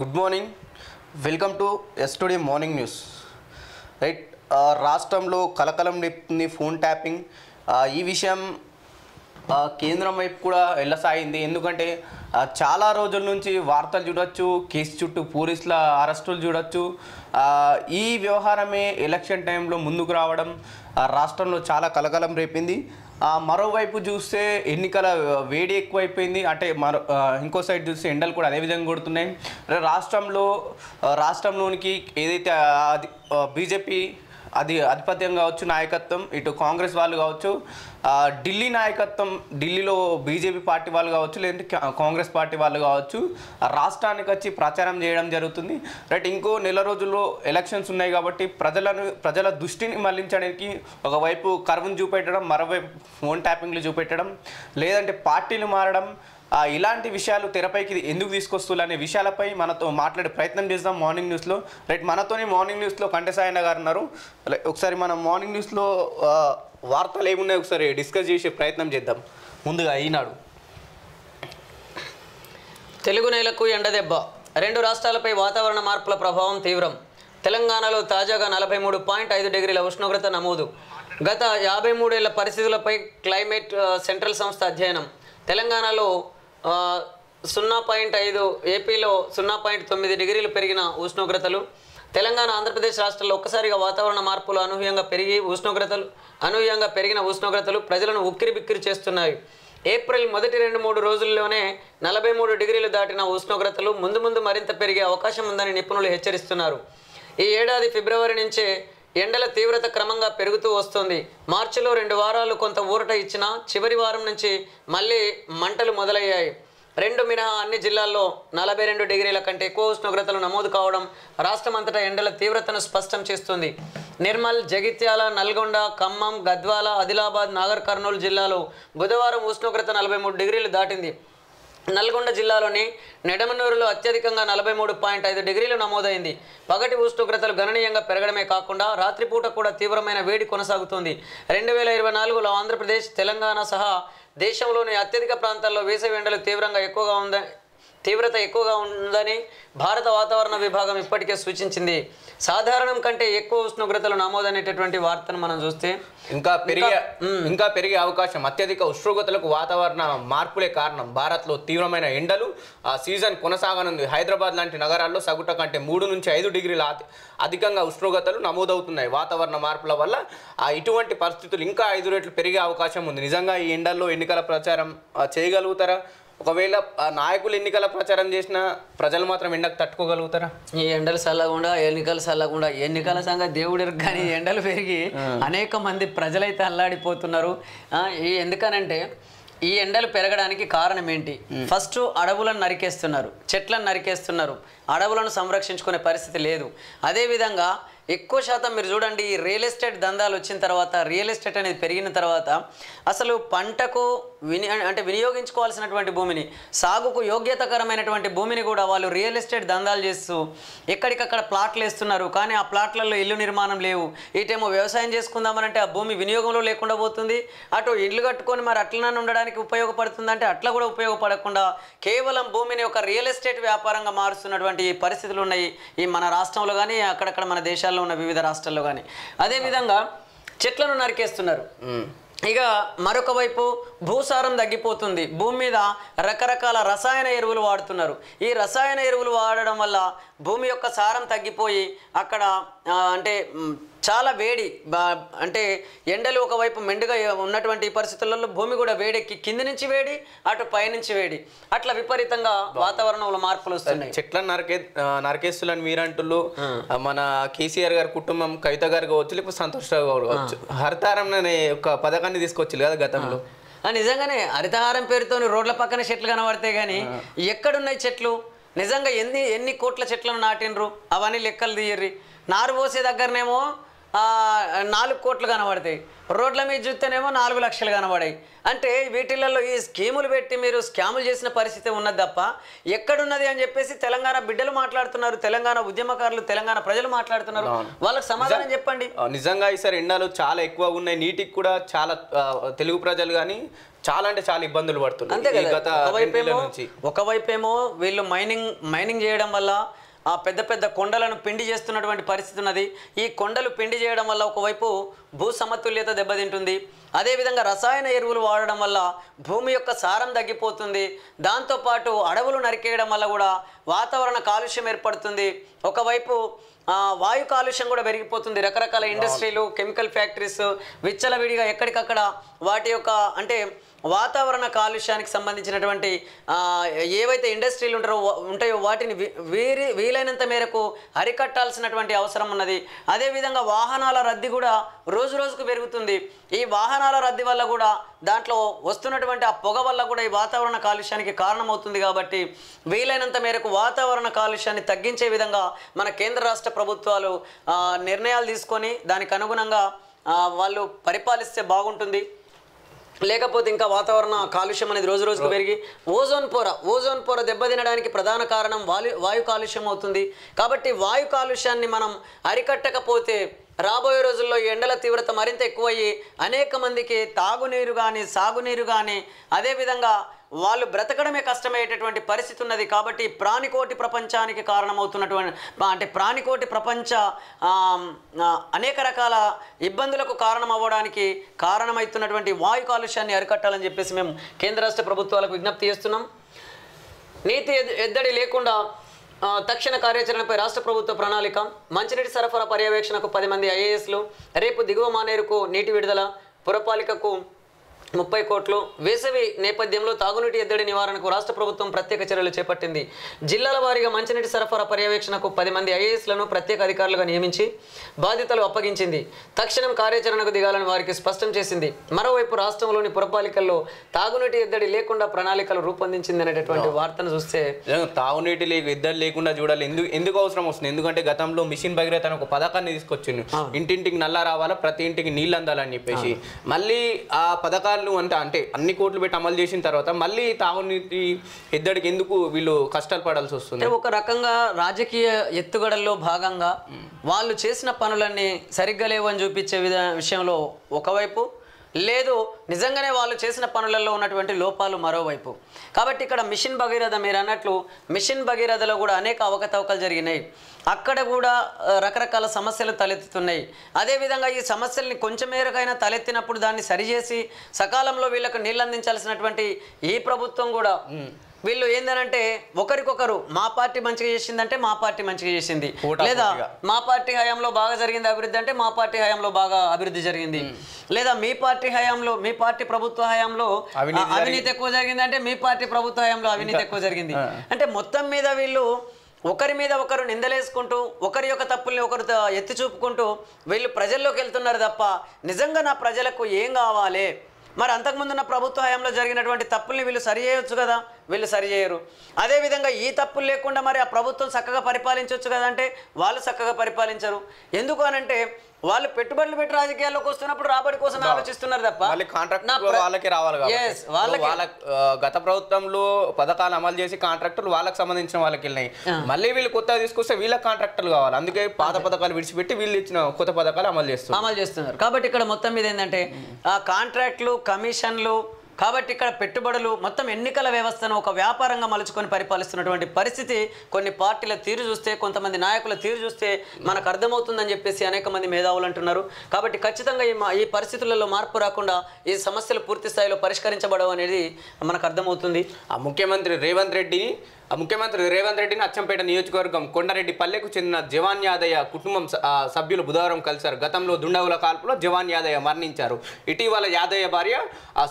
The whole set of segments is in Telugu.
Good morning, welcome to ఎస్టుడే morning news. Right, రాష్ట్రంలో కలకలం రేపుతుంది ఫోన్ ట్యాపింగ్. ఈ విషయం కేంద్రం వైపు కూడా వెళ్ళసాగింది. ఎందుకంటే చాలా రోజుల నుంచి వార్తలు చూడొచ్చు, కేసు చుట్టూ పోలీసుల అరెస్టులు చూడొచ్చు. ఈ వ్యవహారమే ఎలక్షన్ టైంలో ముందుకు రావడం రాష్ట్రంలో చాలా కలకలం రేపింది. మరోవైపు చూస్తే ఎన్నికల వేడి ఎక్కువైపోయింది. అంటే ఇంకో సైడ్ చూస్తే ఎండలు కూడా అదే విధంగా కొడుతున్నాయి. రాష్ట్రంలోనికి ఏదైతే బీజేపీ ఆధిపత్యం కావచ్చు, నాయకత్వం, ఇటు కాంగ్రెస్ వాళ్ళు కావచ్చు, ఢిల్లీ నాయకత్వం, ఢిల్లీలో బీజేపీ పార్టీ వాళ్ళు కావచ్చు, లేదంటే కాంగ్రెస్ పార్టీ వాళ్ళు కావచ్చు, రాష్ట్రానికి వచ్చి ప్రచారం చేయడం జరుగుతుంది. రైట్, ఇంకో నెల రోజుల్లో ఎలక్షన్స్ ఉన్నాయి కాబట్టి ప్రజల దృష్టిని మళ్లించడానికి ఒకవైపు కర్వ్ను చూపెట్టడం, మరోవైపు ఫోన్ ట్యాపింగ్లు చూపెట్టడం, లేదంటే పార్టీలు మారడం, ఇలాంటి విషయాలు తెరపైకి ఎందుకు తీసుకొస్తున్నారు అనే విషయాలపై మనతో మాట్లాడే ప్రయత్నం చేద్దాం మార్నింగ్ న్యూస్లో. రైట్, మనతోని మార్నింగ్ న్యూస్లో కంటసాయన గారు ఉన్నారు. ఒకసారి మనం మార్నింగ్ న్యూస్లో వార్తలు ఏమున్నాయి ఒకసారి డిస్కస్ చేసే ప్రయత్నం చేద్దాం. ముందుగా ఈనాడు. తెలుగు నేలకు ఎండదెబ్బ, రెండు రాష్ట్రాలపై వాతావరణ మార్పుల ప్రభావం తీవ్రం. తెలంగాణలో తాజాగా 43.5 డిగ్రీల ఉష్ణోగ్రత నమోదు. గత 53 ఏళ్ల పరిస్థితులపై క్లైమేట్ సెంట్రల్ సంస్థ అధ్యయనం. తెలంగాణలో 0.5, ఏపీలో 0.9 డిగ్రీలు పెరిగిన ఉష్ణోగ్రతలు. తెలంగాణ, ఆంధ్రప్రదేశ్ రాష్ట్రాల్లో ఒక్కసారిగా వాతావరణ మార్పులు అనూహ్యంగా పెరిగిన ఉష్ణోగ్రతలు ప్రజలను ఉక్కిరిబిక్కిరి చేస్తున్నాయి. ఏప్రిల్ మొదటి 2-3 రోజుల్లోనే 43 డిగ్రీలు దాటిన ఉష్ణోగ్రతలు ముందు మరింత పెరిగే అవకాశం ఉందని నిపుణులు హెచ్చరిస్తున్నారు. ఈ ఏడాది ఫిబ్రవరి నుంచే ఎండల తీవ్రత క్రమంగా పెరుగుతూ వస్తుంది. మార్చిలో 2 వారాలు కొంత ఊరట ఇచ్చినా చివరి వారం నుంచి మళ్ళీ మంటలు మొదలయ్యాయి. 2 మినహా అన్ని జిల్లాల్లో 42 డిగ్రీల కంటే ఎక్కువ ఉష్ణోగ్రతలు నమోదు కావడం రాష్ట్రమంతటా ఎండల తీవ్రతను స్పష్టం చేస్తుంది. నిర్మల్, జగిత్యాల, నల్గొండ, ఖమ్మం, గద్వాల, ఆదిలాబాద్, నాగర్ కర్నూలు జిల్లాలో బుధవారం ఉష్ణోగ్రత 43 డిగ్రీలు దాటింది. నల్గొండ జిల్లాలోని నెడమనూరులో అత్యధికంగా 43.5 డిగ్రీలు నమోదైంది. పగటి ఉష్ణోగ్రతలు గణనీయంగా పెరగడమే కాకుండా రాత్రిపూట కూడా తీవ్రమైన వేడి కొనసాగుతుంది. 2024లో ఆంధ్రప్రదేశ్, తెలంగాణ సహా దేశంలోని అత్యధిక ప్రాంతాల్లో వేసవి ఎండలు తీవ్రత ఎక్కువగా ఉందని భారత వాతావరణ విభాగం ఇప్పటికే సూచించింది. సాధారణం కంటే ఎక్కువ ఉష్ణోగ్రతలు నమోదనేటటువంటి వార్తను మనం చూస్తే ఇంకా పెరిగే అవకాశం. అత్యధిక ఉష్ణోగ్రతలకు వాతావరణ మార్పులే కారణం. భారత్లో తీవ్రమైన ఎండలు సీజన్ కొనసాగనుంది. హైదరాబాద్ లాంటి నగరాల్లో సగటు కంటే 3 నుంచి 5 డిగ్రీల అధికంగా ఉష్ణోగ్రతలు నమోదవుతున్నాయి. వాతావరణ మార్పుల వల్ల ఇటువంటి పరిస్థితులు ఇంకా 5 రెట్లు పెరిగే అవకాశం ఉంది. నిజంగా ఈ ఎండల్లో ఎన్నికల ప్రచారం చేయగలుగుతారా? ఒకవేళ నాయకులు ఎన్నికల ప్రచారం చేసినా ప్రజలు మాత్రం ఎండకు తట్టుకోగలుగుతారా? ఈ ఎండలు చల్లకుండా ఎన్నికల సంగతి దేవుడికి, కానీ ఎండలు పెరిగి అనేక మంది ప్రజలైతే అల్లాడిపోతున్నారు. ఎందుకనంటే ఈ ఎండలు పెరగడానికి కారణం ఏంటి? ఫస్ట్ అడవులను నరికేస్తున్నారు, చెట్లను నరికేస్తున్నారు, అడవులను సంరక్షించుకునే పరిస్థితి లేదు. అదేవిధంగా ఎక్కువ శాతం మీరు చూడండి, ఈ రియల్ ఎస్టేట్ దందాలు వచ్చిన తర్వాత, రియల్ ఎస్టేట్ అనేది పెరిగిన తర్వాత అసలు పంటకు వినియోగించుకోవాల్సినటువంటి భూమిని, సాగుకు యోగ్యతకరమైనటువంటి భూమిని కూడా వాళ్ళు రియల్ ఎస్టేట్ దందాలు చేస్తూ ఎక్కడికక్కడ ప్లాట్లు వేస్తున్నారు. కానీ ఆ ప్లాట్లలో ఇల్లు నిర్మాణం లేవు. ఇటేమో వ్యవసాయం చేసుకుందామనంటే ఆ భూమి వినియోగంలో లేకుండా పోతుంది. అటు ఇల్లు కట్టుకొని మరి అట్లనే ఉండడానికి ఉపయోగపడుతుందంటే అట్లా కూడా ఉపయోగపడకుండా కేవలం భూమిని ఒక రియల్ ఎస్టేట్ వ్యాపారంగా మారుస్తున్నటువంటి పరిస్థితులు ఉన్నాయి ఈ మన రాష్ట్రంలో కానీ, అక్కడక్కడ మన దేశాల్లో ఉన్న వివిధ రాష్ట్రాల్లో కానీ. అదేవిధంగా చెట్లను నరికేస్తున్నారు. ఇక మరొక వైపు భూసారం తగ్గిపోతుంది. భూమి మీద రకరకాల రసాయన ఎరువులు వాడుతున్నారు. ఈ రసాయన ఎరువులు వాడడం వల్ల భూమి యొక్క సారం తగ్గిపోయి అక్కడ చాలా వేడి, అంటే ఎండలు ఒకవైపు మెండుగా ఉన్నటువంటి పరిస్థితులలో భూమి కూడా వేడెక్కి కింది నుంచి వేడి, అటు పైనుంచి వేడి, అట్లా విపరీతంగా వాతావరణంలో మార్పులు వస్తున్నాయి. చెట్లను నరికేస్తులని మీరంటుళ్ళు. మన కేసీఆర్ గారి కుటుంబం, కవిత గారు కావచ్చు, లేకపోతే సంతోష్ రావు గారు కావచ్చు, హరితారం అనే ఒక పథకాన్ని తీసుకొచ్చి కదా గతంలో. నిజంగానే హరితహారం పేరుతో రోడ్ల పక్కన చెట్లు కనబడితే కానీ ఎక్కడున్నాయి చెట్లు? నిజంగా ఎన్ని కోట్ల చెట్లను నాటినరు అవన్నీ లెక్కలు తీయర్రి. నారు పోసే దగ్గరనేమో 4 కోట్లు కనబడతాయి, రోడ్ల మీద చూస్తేనేమో 4 లక్షలు కనబడాయి. అంటే వీటిలలో ఈ స్కీములు పెట్టి మీరు స్కాములు చేసిన పరిస్థితి ఉన్నది తప్ప ఎక్కడున్నది అని చెప్పేసి తెలంగాణ బిడ్డలు మాట్లాడుతున్నారు, తెలంగాణ ఉద్యమకారులు, తెలంగాణ ప్రజలు మాట్లాడుతున్నారు. వాళ్ళకి సమాధానం చెప్పండి. నిజంగా ఈసారి ఎండలు చాలా ఎక్కువగా ఉన్నాయి, నీటికి కూడా చాలా తెలుగు ప్రజలు కానీ చాలా అంటే చాలా ఇబ్బందులు పడుతున్నారు. అంతే కదా, ఒకవైపేమో వీళ్ళు మైనింగ్ చేయడం వల్ల ఆ పెద్ద పెద్ద కొండలను పిండి చేస్తున్నటువంటి పరిస్థితి ఉన్నది. ఈ కొండలు పిండి చేయడం వల్ల ఒకవైపు భూ సమతుల్యత దెబ్బతింటుంది, అదేవిధంగా రసాయన ఎరువులు వాడడం వల్ల భూమి యొక్క సారం తగ్గిపోతుంది, దాంతోపాటు అడవులు నరికేయడం వల్ల కూడా వాతావరణ కాలుష్యం ఏర్పడుతుంది, ఒకవైపు వాయు కాలుష్యం కూడా పెరిగిపోతుంది. రకరకాల ఇండస్ట్రీలు, కెమికల్ ఫ్యాక్టరీస్ విచ్చలవిడిగా ఎక్కడికక్కడ వాటి యొక్క అంటే వాతావరణ కాలుష్యానికి సంబంధించినటువంటి ఏవైతే ఇండస్ట్రీలు ఉంటాయో వాటిని వీలైనంత మేరకు అరికట్టాల్సినటువంటి అవసరం ఉన్నది. అదేవిధంగా వాహనాల రద్దీ కూడా రోజు రోజుకు పెరుగుతుంది. ఈ వాహనాల రద్దీ వల్ల కూడా దాంట్లో వస్తున్నటువంటి ఆ పొగ వల్ల కూడా ఈ వాతావరణ కాలుష్యానికి కారణమవుతుంది. కాబట్టి వీలైనంత మేరకు వాతావరణ కాలుష్యాన్ని తగ్గించే విధంగా మన కేంద్ర రాష్ట్ర ప్రభుత్వాలు నిర్ణయాలు తీసుకొని దానికి అనుగుణంగా వాళ్ళు పరిపాలిస్తే బాగుంటుంది. లేకపోతే ఇంకా వాతావరణ కాలుష్యం అనేది రోజు రోజుకు పెరిగి ఓజోన్ పొర దెబ్బతినడానికి ప్రధాన కారణం వాయు కాలుష్యం అవుతుంది. కాబట్టి వాయు కాలుష్యాన్ని మనం అరికట్టకపోతే రాబోయే రోజుల్లో ఎండల తీవ్రత మరింత ఎక్కువయ్యి అనేక మందికి తాగునీరు కానీ సాగునీరు కానీ అదేవిధంగా వాళ్ళు బ్రతకడమే కష్టమయ్యేటటువంటి పరిస్థితి ఉన్నది. కాబట్టి ప్రాణికోటి ప్రపంచానికి కారణమవుతున్నటువంటి అంటే ప్రాణికోటి ప్రపంచ అనేక రకాల ఇబ్బందులకు కారణమవ్వడానికి కారణమవుతున్నటువంటి వాయు కాలుష్యాన్ని అరికట్టాలని చెప్పేసి మేము కేంద్ర రాష్ట్ర ప్రభుత్వాలకు విజ్ఞప్తి చేస్తున్నాం. నీతి ఎద్దడి లేకుండా తక్షణ కార్యాచరణపై రాష్ట్ర ప్రభుత్వ ప్రణాళిక. మంచినీటి సరఫరా పర్యవేక్షణకు 10 మంది ఐఏఎస్లు. రేపు దిగువ మానేరుకు నీటి విడుదల. పురపాలికకు 30 కోట్లు. వేసవి నేపథ్యంలో తాగునీటి ఎద్దడి నివారణకు రాష్ట్ర ప్రభుత్వం ప్రత్యేక చర్యలు చేపట్టింది. జిల్లాల వారీగా మంచినీటి సరఫరా పర్యవేక్షణకు 10 మంది ఐఏఎస్లను ప్రత్యేక అధికారులుగా నియమించి బాధ్యతలు అప్పగించింది. తక్షణం కార్యాచరణకు దిగాలని వారికి స్పష్టం చేసింది. మరోవైపు రాష్ట్రంలోని పురపాలికల్లో తాగునీటి ఎద్దడి లేకుండా ప్రణాళికలు రూపొందించింది అనేటటువంటి వార్తను చూస్తే తాగునీటి ఎద్దడి లేకుండా చూడాలి. ఎందుకు అవసరం వస్తుంది? ఎందుకంటే గతంలో మిషన్ భగీరథ అని ఒక పథకాన్ని తీసుకొచ్చింది. ఇంటింటికి నల్లా రావాలా, ప్రతి ఇంటికి నీళ్ళు అందాలని చెప్పేసి. మళ్ళీ ఆ పథకాలు అంటే అన్ని కోట్లు పెట్టి అమలు చేసిన తర్వాత మళ్ళీ తాగునీటి ఎద్దడికి ఎందుకు వీళ్ళు కష్టాలు పడాల్సి వస్తుంది? ఒక రకంగా రాజకీయ ఎత్తుగడల్లో భాగంగా వాళ్ళు చేసిన పనులన్నీ సరిగ్గా లేవని చూపించే విషయంలో ఒకవైపు, లేదు నిజంగానే వాళ్ళు చేసిన పనులలో ఉన్నటువంటి లోపాలు మరోవైపు. కాబట్టి ఇక్కడ మిషన్ భగీరథ మీరు అన్నట్లు మిషన్ భగీరథలో కూడా అనేక అవకతవకలు జరిగినాయి. అక్కడ కూడా రకరకాల సమస్యలు తలెత్తుతున్నాయి. అదేవిధంగా ఈ సమస్యల్ని కొంచెం మేరకైనా తలెత్తినప్పుడు దాన్ని సరిచేసి సకాలంలో వీళ్ళకు నీళ్ళు అందించాల్సినటువంటి ఈ ప్రభుత్వం కూడా వీళ్ళు ఏందనంటే ఒకరికొకరు మా పార్టీ మంచిగా చేసిందంటే మా పార్టీ మంచిగా చేసింది, లేదా మా పార్టీ హయాంలో బాగా జరిగింది అభివృద్ధి అంటే మా పార్టీ హయాంలో బాగా అభివృద్ధి జరిగింది, లేదా మీ పార్టీ హయాంలో మీ పార్టీ ప్రభుత్వ హయాంలో అవినీతి ఎక్కువ జరిగింది అంటే మీ పార్టీ ప్రభుత్వ హయాంలో అవినీతి ఎక్కువ జరిగింది. అంటే మొత్తం మీద వీళ్ళు ఒకరి మీద ఒకరు నిందలేసుకుంటూ ఒకరి యొక్క తప్పుల్ని ఒకరు ఎత్తి చూపుకుంటూ వీళ్ళు ప్రజల్లోకి వెళ్తున్నారు తప్ప నిజంగా నా ప్రజలకు ఏం కావాలి, మరి అంతకుముందున్న ప్రభుత్వ హయాంలో జరిగినటువంటి తప్పుల్ని వీళ్ళు సరి చేయొచ్చు కదా, వీళ్ళు సరి చేయరు. అదేవిధంగా ఈ తప్పులు లేకుండా మరి ఆ ప్రభుత్వం చక్కగా పరిపాలించవచ్చు కదా అంటే వాళ్ళు చక్కగా పరిపాలించరు. ఎందుకు అనంటే వాళ్ళు పెట్టుబడులు పెట్టి రాజకీయాల్లోకి వస్తున్నప్పుడు రాబడి కోసం ఆలోచిస్తున్నారు తప్ప వాళ్ళకి రావాలి. గత ప్రభుత్వంలో పథకాలు అమలు చేసి కాంట్రాక్టర్లు వాళ్ళకి సంబంధించిన వాళ్ళకి వెళ్ళినాయి. మళ్ళీ వీళ్ళు కొత్తగా తీసుకొస్తే వీళ్ళకి కాంట్రాక్టర్లు కావాలి. అందుకే పాత పథకాలు విడిచిపెట్టి వీళ్ళు ఇచ్చిన కొత్త పథకాలు అమలు చేస్తున్నారు. కాబట్టి ఇక్కడ మొత్తం మీద ఏంటంటే ఆ కాంట్రాక్టులు, కమిషన్లు, కాబట్టి ఇక్కడ పెట్టుబడులు మొత్తం ఎన్నికల వ్యవస్థను ఒక వ్యాపారంగా మలుచుకొని పరిపాలిస్తున్నటువంటి పరిస్థితి కొన్ని పార్టీల తీరు చూస్తే, కొంతమంది నాయకుల తీరు చూస్తే మనకు అర్థమవుతుందని చెప్పేసి అనేక మంది మేధావులు అంటున్నారు. కాబట్టి ఖచ్చితంగా ఈ పరిస్థితులలో మార్పు రాకుండా ఈ సమస్యలు పూర్తి స్థాయిలో పరిష్కరించబడవు అనేది మనకు అర్థమవుతుంది. ముఖ్యమంత్రి రేవంత్ రెడ్డిని అచ్చంపేట నియోజకవర్గం కొండారెడ్డి పల్లెకు చెందిన జవాన్ యాదయ్య కుటుంబం సభ్యులు బుధవారం కలిశారు. గతంలో దుండగుల కాల్పులో జవాన్ యాదయ్య మరణించారు. ఇటీవల యాదయ్య భార్య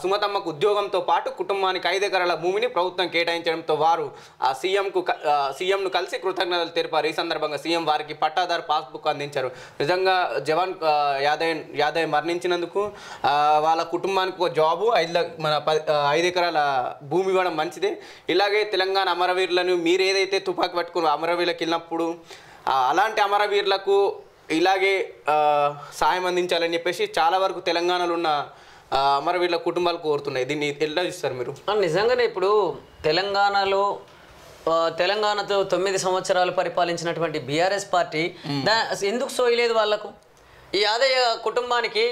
సుమతమ్మకు ఉద్యోగంతో పాటు కుటుంబానికి 5 ఎకరాల భూమిని ప్రభుత్వం కేటాయించడంతో వారు సీఎంను కలిసి కృతజ్ఞతలు తెలిపారు. ఈ సందర్భంగా సీఎం వారికి పట్టాదారు పాస్బుక్ అందించారు. నిజంగా జవాన్ యాదయ్య మరణించినందుకు వాళ్ళ కుటుంబానికి ఒక జాబు 5 ఎకరాల భూమి ఇవ్వడం మంచిదే. ఇలాగే తెలంగాణ అమరవీరులను మీరు ఏదైతే తుపాకీ పట్టుకుని అమరవీరులకు వెళ్ళినప్పుడు అలాంటి అమరవీరులకు ఇలాగే సాయం అందించాలని చెప్పేసి చాలా వరకు తెలంగాణలో ఉన్న అమరవీరుల కుటుంబాలు కోరుతున్నాయి. దీన్ని ఎలా చూస్తారు మీరు? నిజంగానే ఇప్పుడు తెలంగాణతో 9 సంవత్సరాలు పరిపాలించినటువంటి బీఆర్ఎస్ పార్టీ ఎందుకు సోయలేదు వాళ్ళకు? ఈ యాదయ్య కుటుంబానికి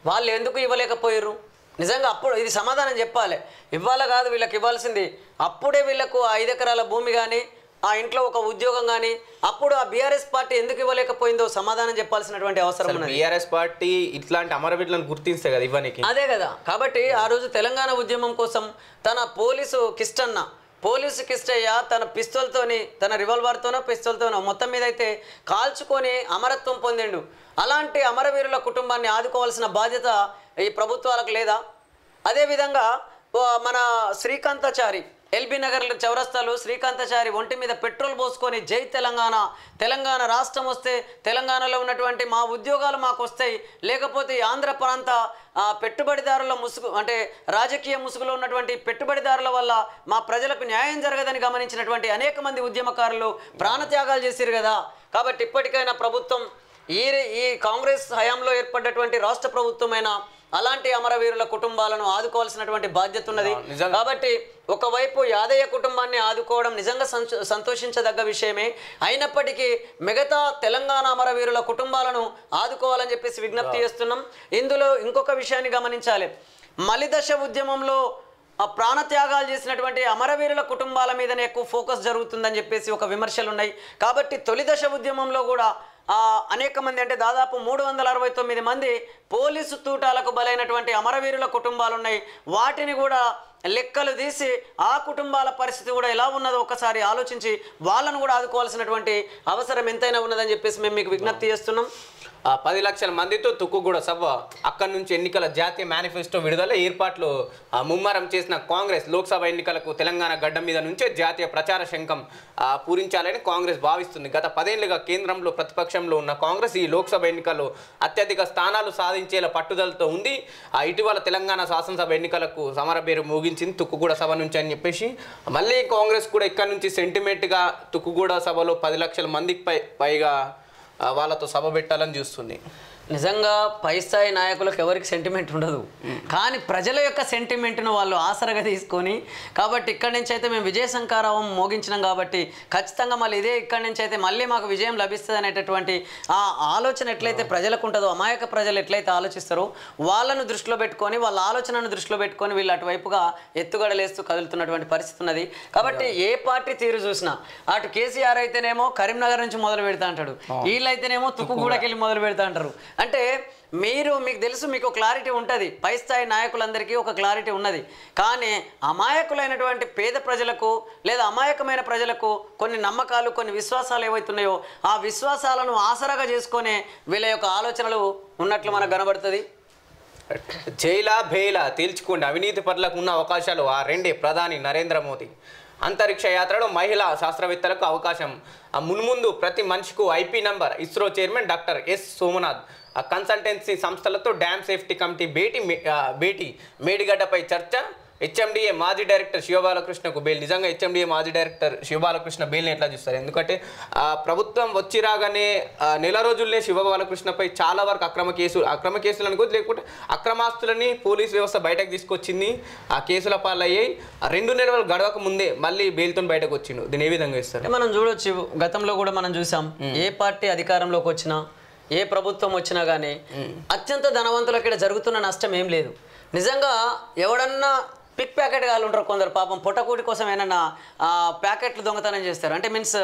వాళ్ళు ఎందుకు ఇవ్వలేకపోయారు? నిజంగా అప్పుడు ఇది సమాధానం చెప్పాలి. ఇవ్వాల కాదు, వీళ్ళకి ఇవ్వాల్సింది అప్పుడే వీళ్ళకు 5 ఎకరాల భూమి కానీ ఆ ఇంట్లో ఒక ఉద్యోగం కానీ అప్పుడు ఆ బీఆర్ఎస్ పార్టీ ఎందుకు ఇవ్వలేకపోయిందో సమాధానం చెప్పాల్సినటువంటి అవసరం ఉన్నది. బీఆర్ఎస్ పార్టీ ఇట్లాంటి అమరవీరులను గుర్తిస్తే కదా ఇవ్వనికి. అదే కదా. కాబట్టి ఆ రోజు తెలంగాణ ఉద్యమం కోసం తన పోలీసు కిష్టయ్య తన పిస్తోల్తోని, తన రివాల్వర్తోనో పిస్తోల్తోనో మొత్తం మీద అయితే కాల్చుకొని అమరత్వం పొందిండు. అలాంటి అమరవీరుల కుటుంబాన్ని ఆదుకోవాల్సిన బాధ్యత ఈ ప్రభుత్వాలకు లేదా? అదేవిధంగా మన శ్రీకాంతాచారి ఎల్బీ నగర్ చౌరస్తాలో శ్రీకాంతాచారి ఒంటి మీద పెట్రోల్ పోసుకొని జై తెలంగాణ, తెలంగాణ రాష్ట్రం వస్తే తెలంగాణలో ఉన్నటువంటి మా ఉద్యోగాలు మాకు వస్తాయి, లేకపోతే ఆంధ్ర ప్రాంత పెట్టుబడిదారుల ముసుగు అంటే రాజకీయ ముసుగులో ఉన్నటువంటి పెట్టుబడిదారుల వల్ల మా ప్రజలకు న్యాయం జరగదని గమనించినటువంటి అనేక మంది ఉద్యమకారులు ప్రాణత్యాగాలు చేశారు కదా. కాబట్టి ఇప్పటికైనా ప్రభుత్వం ఈ కాంగ్రెస్ హయాంలో ఏర్పడ్డటువంటి రాష్ట్ర ప్రభుత్వమైన అలాంటి అమరవీరుల కుటుంబాలను ఆదుకోవాల్సినటువంటి బాధ్యత ఉన్నది. కాబట్టి ఒకవైపు యాదయ్య కుటుంబాన్ని ఆదుకోవడం నిజంగా సంతోషించదగ్గ విషయమే. అయినప్పటికీ మిగతా తెలంగాణ అమరవీరుల కుటుంబాలను ఆదుకోవాలని చెప్పేసి విజ్ఞప్తి చేస్తున్నాం. ఇందులో ఇంకొక విషయాన్ని గమనించాలి. మలిదశ ఉద్యమంలో ప్రాణత్యాగాలు చేసినటువంటి అమరవీరుల కుటుంబాల మీదనే ఎక్కువ ఫోకస్ జరుగుతుందని చెప్పేసి ఒక విమర్శలు ఉన్నాయి. కాబట్టి తొలి దశ ఉద్యమంలో కూడా అనేక మంది అంటే దాదాపు 369 మంది పోలీసు తూటాలకు బలైనటువంటి అమరవీరుల కుటుంబాలు ఉన్నాయి. వాటిని కూడా లెక్కలు తీసి ఆ కుటుంబాల పరిస్థితి కూడా ఎలా ఉన్నదో ఒకసారి ఆలోచించి వాళ్ళను కూడా ఆదుకోవాల్సినటువంటి అవసరం ఎంతైనా ఉన్నదని చెప్పేసి మేము మీకు విజ్ఞప్తి చేస్తున్నాం. 10 లక్షల మందితో తుక్కుగూడ సభ, అక్కడి నుంచి ఎన్నికల జాతీయ మేనిఫెస్టో విడుదల, ఏర్పాట్లు ముమ్మరం చేసిన కాంగ్రెస్ లోక్సభ ఎన్నికలకు తెలంగాణ గడ్డ మీద నుంచే జాతీయ ప్రచార శంఖం పూరించాలని కాంగ్రెస్ భావిస్తుంది. గత 10 ఏళ్లుగా కేంద్రంలో ప్రతిపక్షంలో ఉన్న కాంగ్రెస్ ఈ లోక్సభ ఎన్నికల్లో అత్యధిక స్థానాలు సాధించేలా పట్టుదలతో ఉంది. ఇటీవల తెలంగాణ శాసనసభ ఎన్నికలకు సమరబేరు ముగించింది తుక్కుగూడ సభ నుంచి అని చెప్పేసి మళ్ళీ కాంగ్రెస్ కూడా ఇక్కడ నుంచి సెంటిమెంట్గా తుక్కుగూడ సభలో 10 లక్షల మందికి పైగా వాళ్ళతో సభ పెట్టాలని చూస్తుంది. నిజంగా పై స్థాయి నాయకులకు ఎవరికి సెంటిమెంట్ ఉండదు, కానీ ప్రజల యొక్క సెంటిమెంట్ను వాళ్ళు ఆసరగా తీసుకొని కాబట్టి ఇక్కడి నుంచి అయితే మేము విజయ సంకారం మోగించినాం కాబట్టి ఖచ్చితంగా మళ్ళీ ఇదే ఇక్కడి నుంచి అయితే మళ్ళీ మాకు విజయం లభిస్తుంది అనేటటువంటి ఆ ఆలోచన ఎట్లయితే ప్రజలకు ఉంటుందో, అమాయక ప్రజలు ఎట్లయితే ఆలోచిస్తారో వాళ్ళను దృష్టిలో పెట్టుకొని వాళ్ళ ఆలోచనను దృష్టిలో పెట్టుకొని వీళ్ళు అటువైపుగా ఎత్తుగడలేస్తూ కదులుతున్నటువంటి పరిస్థితి ఉన్నది. కాబట్టి ఏ పార్టీ తీరు చూసినా అటు కేసీఆర్ అయితేనేమో కరీంనగర్ నుంచి మొదలు పెడతా అంటాడు, వీళ్ళైతేనేమో తుక్కుగూడకి వెళ్ళి మొదలు పెడతా అంటారు. అంటే మీకు తెలుసు, మీకు క్లారిటీ ఉంటుంది, పై స్థాయి నాయకులందరికీ ఒక క్లారిటీ ఉన్నది. కానీ అమాయకులైనటువంటి పేద ప్రజలకు లేదా అమాయకమైన ప్రజలకు కొన్ని నమ్మకాలు, కొన్ని విశ్వాసాలు ఏవైతున్నాయో ఆ విశ్వాసాలను ఆసరాగా చేసుకునే వీళ్ళ యొక్క ఆలోచనలు ఉన్నట్లు మనకు కనబడుతుంది. జైలా భేలా తేల్చుకోండి, అవినీతి పరులకు ఉన్న అవకాశాలు ఆ రెండే. ప్రధాని నరేంద్ర మోదీ అంతరిక్ష యాత్రలో మహిళా శాస్త్రవేత్తలకు అవకాశం. మున్ముందు ప్రతి మనిషికు IP number. ISRO chairman doctor S Somnath consultancy సంస్థలతో డ్యామ్ సేఫ్టీ కమిటీ భేటీ. మేడిగడ్డపై చర్చ. హెచ్ఎండిఏ మాజీ డైరెక్టర్ శివబాలకృష్ణకు బెయిల్. నిజంగా హెచ్ఎండిఏ మాజీ డైరెక్టర్ శివబాలకృష్ణ బెయిల్ని ఎట్లా చూస్తారు? ఎందుకంటే ప్రభుత్వం వచ్చి రాగానే నెల రోజుల్లోనే శివబాలకృష్ణపై చాలా వరకు అక్రమ కేసులు అనుకోవచ్చు, లేకపోతే అక్రమాస్తులని పోలీస్ వ్యవస్థ బయటకు తీసుకొచ్చింది. ఆ కేసుల పాలయ్యాయి. 2 నెలలు గడవక ముందే మళ్ళీ బెయిల్తో బయటకు వచ్చిండు. దీన్ని ఏ విధంగా ఇస్తారు? మనం చూడొచ్చు, గతంలో కూడా మనం చూసాం, ఏ పార్టీ అధికారంలోకి వచ్చినా ఏ ప్రభుత్వం వచ్చినా కానీ అత్యంత ధనవంతులకు ఇక్కడ జరుగుతున్న నష్టం ఏం లేదు. నిజంగా ఎవడన్నా పిక్ ప్యాకెట్ గాలు ఉంటారు కొందరు, పాపం పొట్టకూటి కోసం ఏమన్నా ప్యాకెట్లు దొంగతనం చేస్తారు. అంటే మీన్స్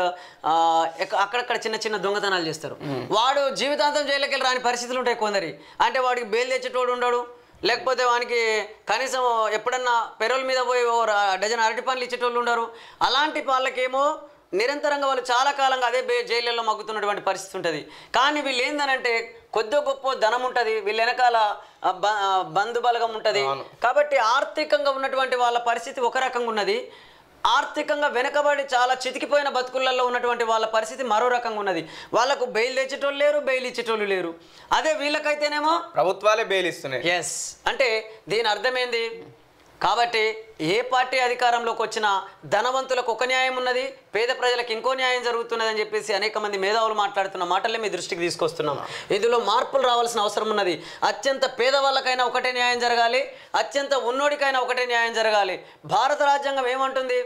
అక్కడక్కడ చిన్న చిన్న దొంగతనాలు చేస్తారు. వాడు జీవితాంతం జైలుకి వెళ్ళి రాని పరిస్థితులు ఉంటాయి కొందరి. అంటే వాడికి బెయిల్ తెచ్చేటోడు ఉండడు, లేకపోతే వానికి కనీసం ఎప్పుడన్నా పెరోల్ మీద పోయి డజన్ అరటి పండ్లు ఇచ్చేటోళ్ళు ఉండరు. అలాంటి వాళ్ళకేమో నిరంతరంగా వాళ్ళు చాలా కాలంగా అదే జైళ్ళల్లో మగ్గుతున్నటువంటి పరిస్థితి ఉంటుంది. కానీ వీళ్ళు ఏందనంటే కొద్ది గొప్ప ధనం ఉంటుంది, వీళ్ళ వెనకాల బంధుబలగం ఉంటుంది. కాబట్టి ఆర్థికంగా ఉన్నటువంటి వాళ్ళ పరిస్థితి ఒక రకంగా ఉన్నది, ఆర్థికంగా వెనకబడి చాలా చితికిపోయిన బతుకులలో ఉన్నటువంటి వాళ్ళ పరిస్థితి మరో రకంగా ఉన్నది. వాళ్ళకు బెయిల్ తెచ్చేటోళ్ళు లేరు, బెయిల్ ఇచ్చేటోళ్ళు లేరు. అదే వీళ్ళకైతేనేమో ప్రభుత్వాలే బెయిల్ ఇస్తున్నాయి. ఎస్, అంటే దీని అర్థమైంది కాబట్టి ఏ పార్టీ అధికారంలోకి వచ్చినా ధనవంతులకు ఒక న్యాయం ఉన్నది, పేద ప్రజలకు ఇంకో న్యాయం జరుగుతున్నది అని చెప్పేసి అనేక మంది మేధావులు మాట్లాడుతున్న మాటలే మీ దృష్టికి తీసుకొస్తున్నాం. ఇందులో మార్పులు రావాల్సిన అవసరం ఉన్నది. అత్యంత పేదవాళ్ళకైనా ఒకటే న్యాయం జరగాలి, అత్యంత ఉన్నోడికైనా ఒకటే న్యాయం జరగాలి. భారత రాజ్యాంగం ఏమంటుంది?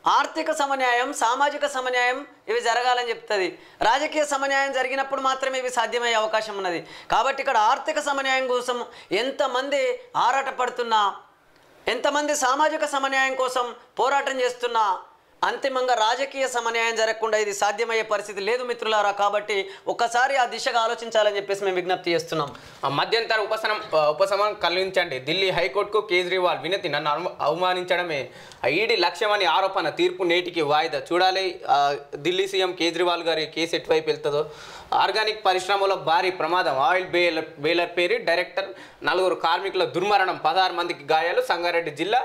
ఆర్థిక సమన్యాయం, సామాజిక సమన్యాయం ఇవి జరగాలని చెప్తుంది. రాజకీయ సమన్యాయం జరిగినప్పుడు మాత్రమే ఇవి సాధ్యమయ్యే అవకాశం ఉన్నది. కాబట్టి ఇక్కడ ఆర్థిక సమన్యాయం కోసం ఎంతమంది ఆరాటపడుతున్నా, ఎంతమంది సామాజిక సమన్యాయం కోసం పోరాటం చేస్తున్నా అంతిమంగా రాజకీయ సమన్యాయం జరగకుండా ఇది సాధ్యమయ్యే పరిస్థితి లేదు మిత్రులారా. కాబట్టి ఒక్కసారి ఆ దిశగా ఆలోచించాలని చెప్పేసి మేము విజ్ఞప్తి చేస్తున్నాం. మధ్యంతర ఉపశమనం కలిగించండి. ఢిల్లీ హైకోర్టుకు కేజ్రీవాల్ వినతి. నన్ను అవమానించడమే ఈడీ లక్ష్యమని ఆరోపణ. తీర్పు నేటికి వాయిదా. చూడాలి ఢిల్లీ సీఎం కేజ్రీవాల్ గారి కేసు ఎటువైపు వెళ్తుందో. ఆర్గానిక్ పరిశ్రమలో భారీ ప్రమాదం. ఆయిల్ బేలర్ పేరు డైరెక్టర్ 4 కార్మికుల దుర్మరణం, 16 మందికి గాయాలు. సంగారెడ్డి జిల్లా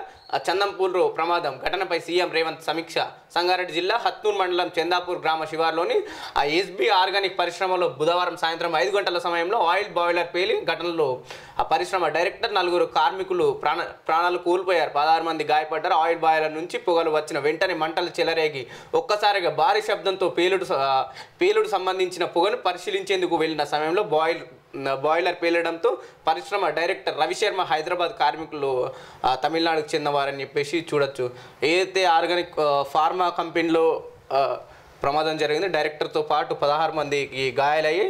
చందంపూర్లో ప్రమాదం. ఘటనపై సీఎం రేవంత్ సమీక్ష. సంగారెడ్డి జిల్లా హత్నూర్ మండలం చందాపూర్ గ్రామ శివార్లోని ఎస్బీ ఆర్గానిక్ పరిశ్రమలో బుధవారం సాయంత్రం 5 గంటల సమయంలో ఆయిల్ బాయిలర్ పేలి ఘటనలో ఆ పరిశ్రమ డైరెక్టర్ 4 కార్మికులు ప్రాణాలు కోల్పోయారు. 16 మంది గాయపడ్డారు. ఆయిల్ బాయిలర్ నుంచి పొగలు వచ్చిన వెంటనే మంటలు చెలరేగి ఒక్కసారిగా భారీ శబ్దంతో పేలుడు సంబంధించిన పొగను పరిశీలించేందుకు వెళ్లిన సమయంలో బాయిలర్ పేలడంతో పరిశ్రమ డైరెక్టర్ రవిశర్మ హైదరాబాద్ కార్మికులు తమిళనాడుకు చెందినవారని చెప్పేసి చూడొచ్చు. ఏదైతే ఆర్గానిక్ ఫార్మా కంపెనీలో ప్రమాదం జరిగింది, డైరెక్టర్తో పాటు 16 మందికి గాయాలయ్యి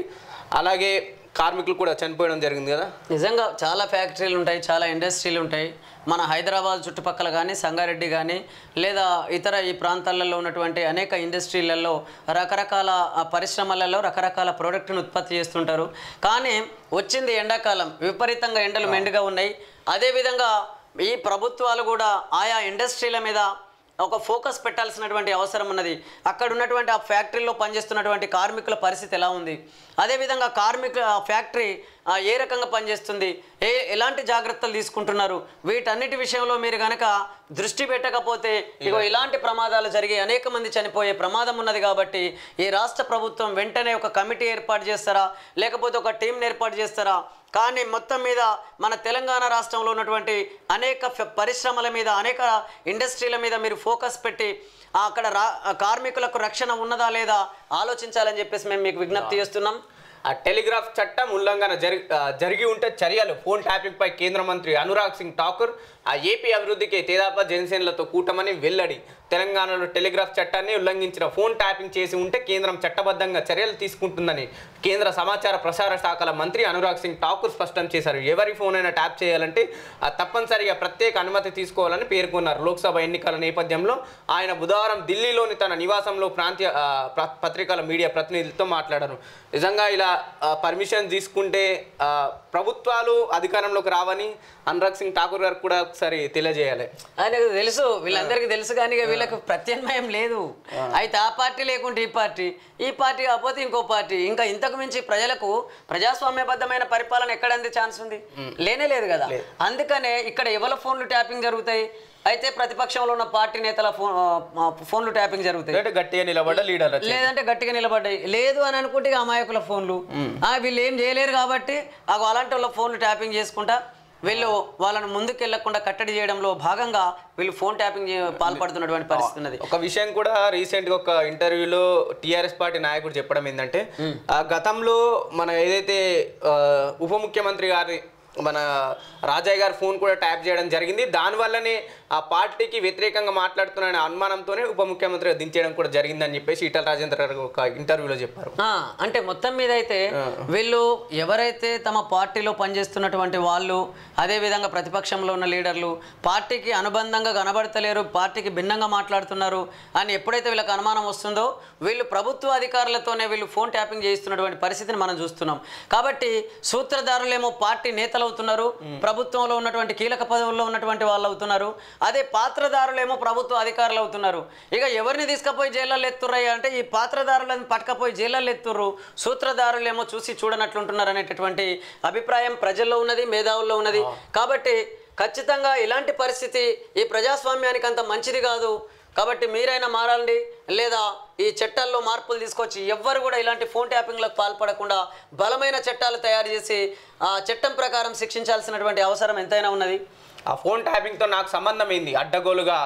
అలాగే కార్మికులు కూడా చనిపోవడం జరిగింది కదా. నిజంగా చాలా ఫ్యాక్టరీలు ఉంటాయి, చాలా ఇండస్ట్రీలు ఉంటాయి మన హైదరాబాద్ చుట్టుపక్కల కానీ, సంగారెడ్డి కానీ, లేదా ఇతర ఈ ప్రాంతాలలో ఉన్నటువంటి అనేక ఇండస్ట్రీలలో రకరకాల పరిశ్రమలలో రకరకాల ప్రోడక్ట్ను ఉత్పత్తి చేస్తుంటారు. కానీ వచ్చింది ఎండాకాలం, విపరీతంగా ఎండలు మెండుగా ఉన్నాయి. అదేవిధంగా ఈ ప్రభుత్వాలు కూడా ఆయా ఇండస్ట్రీల మీద ఒక ఫోకస్ పెట్టాల్సినటువంటి అవసరం ఉన్నది. అక్కడ ఉన్నటువంటి ఆ ఫ్యాక్టరీలో పనిచేస్తున్నటువంటి కార్మికుల పరిస్థితి ఎలా ఉంది, అదేవిధంగా ఫ్యాక్టరీ ఏ రకంగా పనిచేస్తుంది, ఎలాంటి జాగ్రత్తలు తీసుకుంటున్నారు, వీటన్నిటి విషయంలో మీరు కనుక దృష్టి పెట్టకపోతే ఇగో ఇలాంటి ప్రమాదాలు జరిగి అనేక మంది చనిపోయే ప్రమాదం ఉన్నది. కాబట్టి ఈ రాష్ట్ర ప్రభుత్వం వెంటనే ఒక కమిటీ ఏర్పాటు చేస్తారా, లేకపోతే ఒక టీంని ఏర్పాటు చేస్తారా? కానీ మొత్తం మీద మన తెలంగాణ రాష్ట్రంలో ఉన్నటువంటి అనేక పరిశ్రమల మీద, అనేక ఇండస్ట్రీల మీద మీరు ఫోకస్ పెట్టి అక్కడ కార్మికులకు రక్షణ ఉన్నదా లేదా ఆలోచించాలని చెప్పేసి మేము మీకు విజ్ఞప్తి చేస్తున్నాం. ఆ టెలిగ్రాఫ్ చట్టం ఉల్లంఘన జరిగి ఉంటే చర్యలు. ఫోన్ ట్యాపింగ్ పై కేంద్ర మంత్రి అనురాగ్ సింగ్ ఠాకూర్ ఆ ఏపీ అభివృద్ధికి తెదాపా జనసేనలతో కూటమని వెల్లడి. తెలంగాణలో టెలిగ్రాఫ్ చట్టాన్ని ఉల్లంఘించిన ఫోన్ ట్యాపింగ్ చేసి ఉంటే కేంద్రం చట్టబద్ధంగా చర్యలు తీసుకుంటుందని కేంద్ర సమాచార ప్రసార శాఖల మంత్రి అనురాగ్ సింగ్ ఠాకూర్ స్పష్టం చేశారు. ఎవరి ఫోన్ అయినా ట్యాప్ చేయాలంటే తప్పనిసరిగా ప్రత్యేక అనుమతి తీసుకోవాలని పేర్కొన్నారు. లోక్సభ ఎన్నికల నేపథ్యంలో ఆయన బుధవారం ఢిల్లీలోని తన నివాసంలో ప్రాంతీయ పత్రికల మీడియా ప్రతినిధులతో మాట్లాడారు. నిజంగా ఇలా పర్మిషన్ తీసుకుంటే ప్రభుత్వాలు అధికారంలోకి రావని అనురాగ్ సింగ్ ఠాకూర్ గారు కూడా ఒకసారి తెలియజేయాలి. ఆయనకు తెలుసు, వీళ్ళందరికీ తెలుసు, కానీ వీళ్ళకి ప్రత్యామ్నాయం లేదు. అయితే ఆ పార్టీ లేకుంటే ఈ పార్టీ కాకపోతే ఇంకో పార్టీ, ఇంకా ఇంతకు మించి ప్రజలకు ప్రజాస్వామ్యబద్ధమైన పరిపాలన ఎక్కడ అందే ఛాన్స్ ఉంది? లేనే లేదు కదా. అందుకనే ఇక్కడ ఎవరి ఫోన్లు ట్యాపింగ్ జరుగుతాయి? అయితే ప్రతిపక్షంలో ఉన్న పార్టీ నేతల ఫోన్లు ట్యాపింగ్ జరుగుతాయి. గట్టిగా నిలబడ్డ లీడర్ లేదంటే గట్టిగా నిలబడ్డాయి. లేదు అని అనుకుంటే అమాయకుల ఫోన్లు వీళ్ళు ఏం చేయలేరు కాబట్టి అలాంటి వాళ్ళ ఫోన్లు ట్యాపింగ్ చేసుకుంటా వీళ్ళు వాళ్ళను ముందుకు వెళ్లకుండా కట్టడి చేయడంలో భాగంగా వీళ్ళు ఫోన్ ట్యాపింగ్ పాల్పడుతున్నటువంటి పరిస్థితి ఉన్నది. ఒక విషయం కూడా రీసెంట్గా ఒక ఇంటర్వ్యూలో టీఆర్ఎస్ పార్టీ నాయకుడు చెప్పడం ఏంటంటే గతంలో మన ఏదైతే ఉప ముఖ్యమంత్రి గారి మన రాజయ్య గారి ఫోన్ కూడా ట్యాప్ చేయడం జరిగింది. దానివల్లనే ఆ పార్టీకి వ్యతిరేకంగా మాట్లాడుతున్న అనుమానంతోనే ఉప ముఖ్యమంత్రిగా దించేయడం కూడా జరిగిందని చెప్పేసి ఈటల రాజేందర్ గారు ఒక ఇంటర్వ్యూలో చెప్పారు. అంటే మొత్తం మీద అయితే వీళ్ళు ఎవరైతే తమ పార్టీలో పనిచేస్తున్నటువంటి వాళ్ళు, అదేవిధంగా ప్రతిపక్షంలో ఉన్న లీడర్లు పార్టీకి అనుబంధంగా కనబడతలేరు, పార్టీకి భిన్నంగా మాట్లాడుతున్నారు అని ఎప్పుడైతే వీళ్ళకి అనుమానం వస్తుందో వీళ్ళు ప్రభుత్వ అధికారులతోనే వీళ్ళు ఫోన్ ట్యాపింగ్ చేస్తున్నటువంటి పరిస్థితిని మనం చూస్తున్నాం. కాబట్టి సూత్రధారులేమో పార్టీ నేతలు అవుతున్నారు, ప్రభుత్వంలో ఉన్నటువంటి కీలక పదవుల్లో ఉన్నటువంటి వాళ్ళు అవుతున్నారు. అదే పాత్రదారులేమో ప్రభుత్వ అధికారులు అవుతున్నారు. ఇక ఎవరిని తీసుకుపోయి జైల్లో ఎత్తుర్రయ్య అంటే ఈ పాత్రదారులను పట్టుకపోయి జైల్లో ఎత్తుర్రు, సూత్రధారులేమో చూసి చూడనట్లుంటున్నారు అనేటటువంటి అభిప్రాయం ప్రజల్లో ఉన్నది, మేధావుల్లో ఉన్నది. కాబట్టి ఖచ్చితంగా ఇలాంటి పరిస్థితి ఈ ప్రజాస్వామ్యానికి అంత మంచిది కాదు. కాబట్టి మీరైనా మారాలండి, లేదా ఈ చట్టాల్లో మార్పులు తీసుకొచ్చి ఎవ్వరు కూడా ఇలాంటి ఫోన్ ట్యాపింగ్లకు పాల్పడకుండా బలమైన చట్టాలు తయారు చేసి ఆ చట్టం ప్రకారం శిక్షించాల్సినటువంటి అవసరం ఎంతైనా ఉన్నది. ఆ ఫోన్ ట్యాపింగ్తో నాకు సంబంధం ఏంది, అడ్డగోలుగా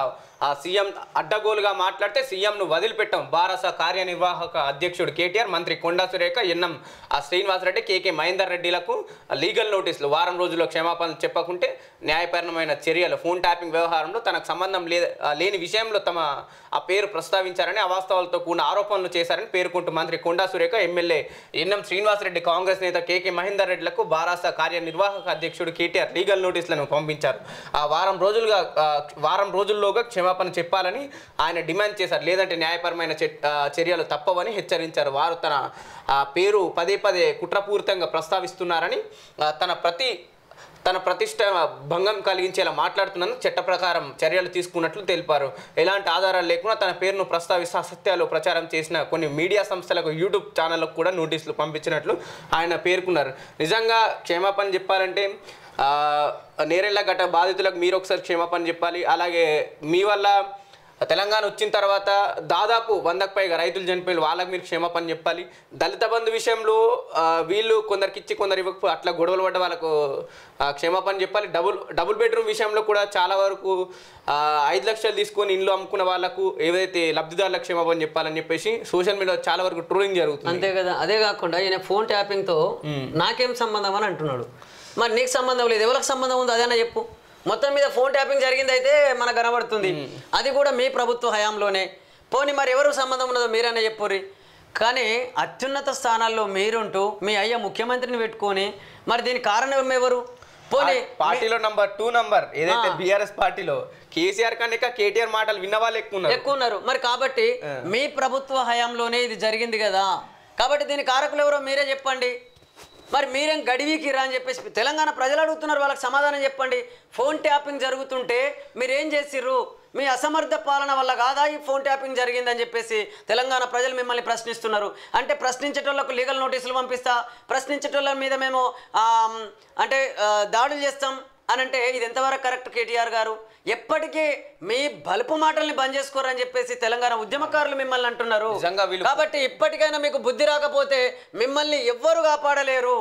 ఆ సీఎం అడ్డగోలుగా మాట్లాడితే సీఎంను వదిలిపెట్టాం భారత కార్యనిర్వాహక అధ్యక్షుడు కేటీఆర్, మంత్రి కొండా సురేఖ, ఎన్ఎం శ్రీనివాసరెడ్డి, కేకే మహేందర్ రెడ్డిలకు లీగల్ నోటీసులు, వారం రోజుల్లో క్షమాపణలు చెప్పకుంటే న్యాయపరమైన చర్యలు. ఫోన్ ట్యాపింగ్ వ్యవహారంలో తనకు సంబంధం లేని విషయంలో తమ ఆ పేరు ప్రస్తావించారని, అవాస్తవాలతో కూడిన ఆరోపణలు చేశారని పేర్కొంటూ మంత్రి కొండా సురేఖ, ఎమ్మెల్యే ఎన్ఎం శ్రీనివాసరెడ్డి, కాంగ్రెస్ నేత కేకే మహేందర్ రెడ్డిలకు భారత కార్యనిర్వాహక అధ్యక్షుడు కేటీఆర్ లీగల్ నోటీసులను పంపించారు. ఆ వారం రోజుల్లోగా క్షమాపణ చెప్పాలని ఆయన డిమాండ్ చేశారు. లేదంటే న్యాయపరమైన చర్యలు తప్పవని హెచ్చరించారు. వారు తన పేరు పదే పదే కుట్రపూరితంగా ప్రస్తావిస్తున్నారని, తన ప్రతిష్ట భంగం కలిగించేలా మాట్లాడుతున్నందుకు చట్ట ప్రకారం చర్యలు తీసుకున్నట్లు తెలిపారు. ఎలాంటి ఆధారాలు లేకుండా తన పేరును ప్రస్తావిస్తూ అసత్యాలు ప్రచారం చేసిన కొన్ని మీడియా సంస్థలకు, యూట్యూబ్ ఛానళ్లకు కూడా నోటీసులు పంపించినట్లు ఆయన పేర్కొన్నారు. నిజంగా క్షమాపణ చెప్పాలంటే నేరెళ్ల ఘట బాధితులకు మీరు ఒకసారి క్షమాపణ చెప్పాలి. అలాగే మీ వల్ల తెలంగాణ వచ్చిన తర్వాత దాదాపు 100కు పైగా రైతులు చనిపోయి వాళ్ళకి మీరు క్షమాపణ చెప్పాలి. దళిత బంధు విషయంలో వీళ్ళు కొందరికి ఇచ్చి కొందరు ఇవ్వకపోతే అట్లా గొడవలు పడ్డ వాళ్ళకు క్షమాపణ చెప్పాలి. డబుల్ బెడ్రూమ్ విషయంలో కూడా చాలా వరకు 5 లక్షలు తీసుకొని ఇండ్లు అమ్ముకున్న వాళ్ళకు ఏదైతే లబ్ధిదారులకు క్షమాపణ చెప్పాలని చెప్పేసి సోషల్ మీడియాలో చాలా వరకు ట్రోలింగ్ జరుగుతుంది. అంతే కదా. అదే కాకుండా ఈయన ఫోన్ ట్యాపింగ్తో నాకేం సంబంధం అని అంటున్నాడు. మరి నీకు సంబంధం లేదు, ఎవరికి సంబంధం ఉందో అదేనా చెప్పు. మొత్తం మీద ఫోన్ ట్యాపింగ్ జరిగింది అయితే మనకు కనబడుతుంది, అది కూడా మీ ప్రభుత్వ హయాంలోనే. పోనీ మరి ఎవరు సంబంధం ఉన్నదో మీరైనా చెప్పుర్రి. కానీ అత్యున్నత స్థానాల్లో మీరుంటూ మీ అయ్య ముఖ్యమంత్రిని పెట్టుకొని మరి దీనికి కారణం ఎవరు? పోనీ పార్టీలో నంబర్ 2 ఏదైతే బీఆర్ఎస్ పార్టీలో కేసీఆర్ కన్నా కేటీఆర్ మాటలు విన్న వాళ్ళు ఎక్కువ ఉన్నారు. మరి కాబట్టి మీ ప్రభుత్వ హయాంలోనే ఇది జరిగింది కదా, కాబట్టి దీని కారకులు ఎవరో మీరే చెప్పండి. మరి మీరేం గడివికి రా అని చెప్పేసి తెలంగాణ ప్రజలు అడుగుతున్నారు, వాళ్ళకి సమాధానం చెప్పండి. ఫోన్ ట్యాపింగ్ జరుగుతుంటే మీరేం చేసిర్రు? మీ అసమర్థ పాలన వల్ల కాదా ఈ ఫోన్ ట్యాపింగ్ జరిగిందని చెప్పేసి తెలంగాణ ప్రజలు మిమ్మల్ని ప్రశ్నిస్తున్నారు. అంటే ప్రశ్నించేటోళ్లకు లీగల్ నోటీసులు పంపిస్తా, ప్రశ్నించేటోళ్ళ మీద మేము అంటే దాడులు చేస్తాం అని అంటే ఇది ఎంతవరకు కరెక్ట్? కేటీఆర్ గారు ఎప్పటికీ మీ బలుపు మాటల్ని బంద్ చేసుకోరని చెప్పేసి తెలంగాణ ఉద్యమకారులు మిమ్మల్ని అంటున్నారు. కాబట్టి ఇప్పటికైనా మీకు బుద్ధి రాకపోతే మిమ్మల్ని ఎవ్వరు కాపాడలేరు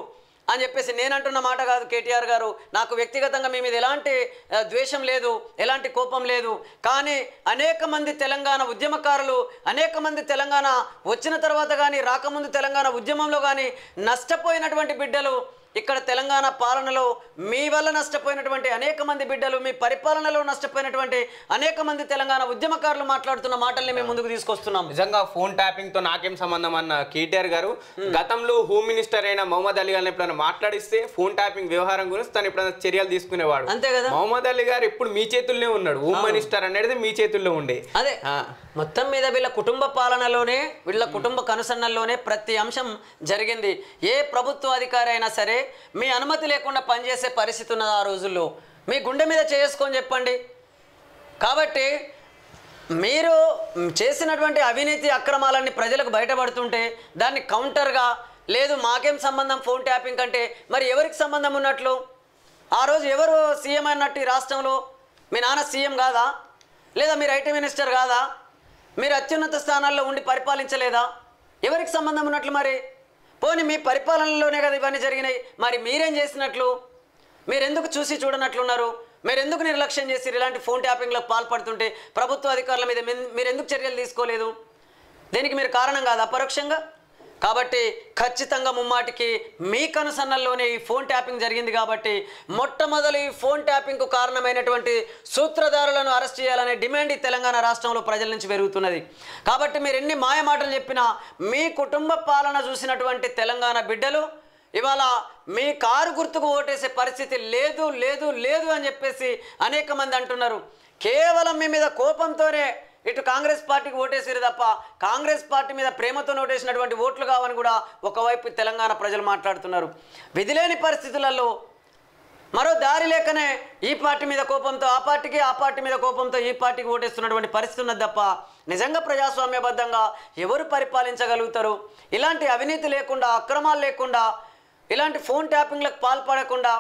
అని చెప్పేసి నేను అంటున్న మాట కాదు. కేటీఆర్ గారు, నాకు వ్యక్తిగతంగా మీ మీద ఎలాంటి ద్వేషం లేదు, ఎలాంటి కోపం లేదు. కానీ అనేక మంది తెలంగాణ ఉద్యమకారులు, అనేక మంది తెలంగాణ వచ్చిన తర్వాత కానీ రాకముందు తెలంగాణ ఉద్యమంలో కానీ నష్టపోయినటువంటి బిడ్డలు, ఇక్కడ తెలంగాణ పాలనలో మీ వల్ల నష్టపోయినటువంటి అనేక మంది బిడ్డలు, మీ పరిపాలనలో నష్టపోయినటువంటి అనేక మంది తెలంగాణ ఉద్యమకారులు మాట్లాడుతున్న మాటల్ని మేము ముందుకు తీసుకొస్తున్నాం. నిజంగా ఫోన్ ట్యాపింగ్తో నాకేం సంబంధం అన్న కేటీఆర్ గారు గతంలో హోమ్ మినిస్టర్ అయిన మహమ్మద్ అలీ గారిని ఎప్పుడైనా మాట్లాడిస్తే ఫోన్ ట్యాపింగ్ వ్యవహారం గురించి తను ఎప్పుడైనా చర్యలు తీసుకునేవాడు. అంతే కదా. మహమ్మద్ అలీ గారు ఎప్పుడు మీ చేతుల్లోనే ఉన్నాడు, హోమ్ మినిస్టర్ అనేది మీ చేతుల్లో ఉండే. అదే మొత్తం మీద వీళ్ళ కుటుంబ పాలనలోనే, వీళ్ళ కుటుంబ కనుసన్నల్లోనే ప్రతి అంశం జరిగింది. ఏ ప్రభుత్వ అధికారి అయినా సరే మీ అనుమతి లేకుండా పనిచేసే పరిస్థితి ఉన్నది ఆ రోజుల్లో. మీ గుండె మీద చేసుకొని చెప్పండి. కాబట్టి మీరు చేసినటువంటి అవినీతి అక్రమాలన్నీ ప్రజలకు బయటపడుతుంటే దాన్ని కౌంటర్గా లేదు మాకేం సంబంధం ఫోన్ ట్యాపింగ్ కంటే మరి ఎవరికి సంబంధం ఉన్నట్లు? ఆ రోజు ఎవరు సీఎం అన్నట్టు ఈ రాష్ట్రంలో? మీ నాన్న సీఎం కాదా? లేదా మీరు ఐటీ మినిస్టర్ కాదా? మీరు అత్యున్నత స్థానాల్లో ఉండి పరిపాలించలేదా? ఎవరికి సంబంధం ఉన్నట్లు మరి? పోనీ మీ పరిపాలనలోనే కదా ఇవన్నీ జరిగినాయి. మరి మీరేం చేసినట్లు? మీరెందుకు చూసి చూడనట్లున్నారు? మీరెందుకు నిర్లక్ష్యం చేసి ఇలాంటి ఫోన్ ట్యాపింగ్లకు పాల్పడుతుంటే ప్రభుత్వ అధికారుల మీద మీరెందుకు చర్యలు తీసుకోలేదు? దీనికి మీరు కారణం కాదు అపరోక్షంగా? కాబట్టి ఖచ్చితంగా ముమ్మాటికి మీ కనుసన్నల్లోనే ఈ ఫోన్ ట్యాపింగ్ జరిగింది. కాబట్టి మొట్టమొదలు ఈ ఫోన్ ట్యాపింగ్కు కారణమైనటువంటి సూత్రధారులను అరెస్ట్ చేయాలనే డిమాండ్ ఈ తెలంగాణ రాష్ట్రంలో ప్రజల నుంచి పెరుగుతున్నది. కాబట్టి మీరు ఎన్ని మాయ మాటలు చెప్పినా మీ కుటుంబ పాలన చూసినటువంటి తెలంగాణ బిడ్డలు ఇవాళ మీ కారు గుర్తుకు ఓటేసే పరిస్థితి లేదు లేదు లేదు అని చెప్పేసి అనేక మంది అంటున్నారు. కేవలం మీ మీద కోపంతోనే ఇటు కాంగ్రెస్ పార్టీకి ఓటేసిరు తప్ప కాంగ్రెస్ పార్టీ మీద ప్రేమతో ఓటేసినటువంటి ఓట్లు కావని కూడా ఒకవైపు తెలంగాణ ప్రజలు మాట్లాడుతున్నారు. విధిలేని పరిస్థితులలో మరో దారి లేకనే ఈ పార్టీ మీద కోపంతో ఆ పార్టీకి, ఆ పార్టీ మీద కోపంతో ఈ పార్టీకి ఓటేస్తున్నటువంటి పరిస్థితి ఉన్నది తప్ప నిజంగా ప్రజాస్వామ్యబద్ధంగా ఎవరు పరిపాలించగలుగుతారు? ఇలాంటి అవినీతి లేకుండా, అక్రమాలు లేకుండా, ఇలాంటి ఫోన్ ట్యాపింగ్లకు పాల్పడకుండా,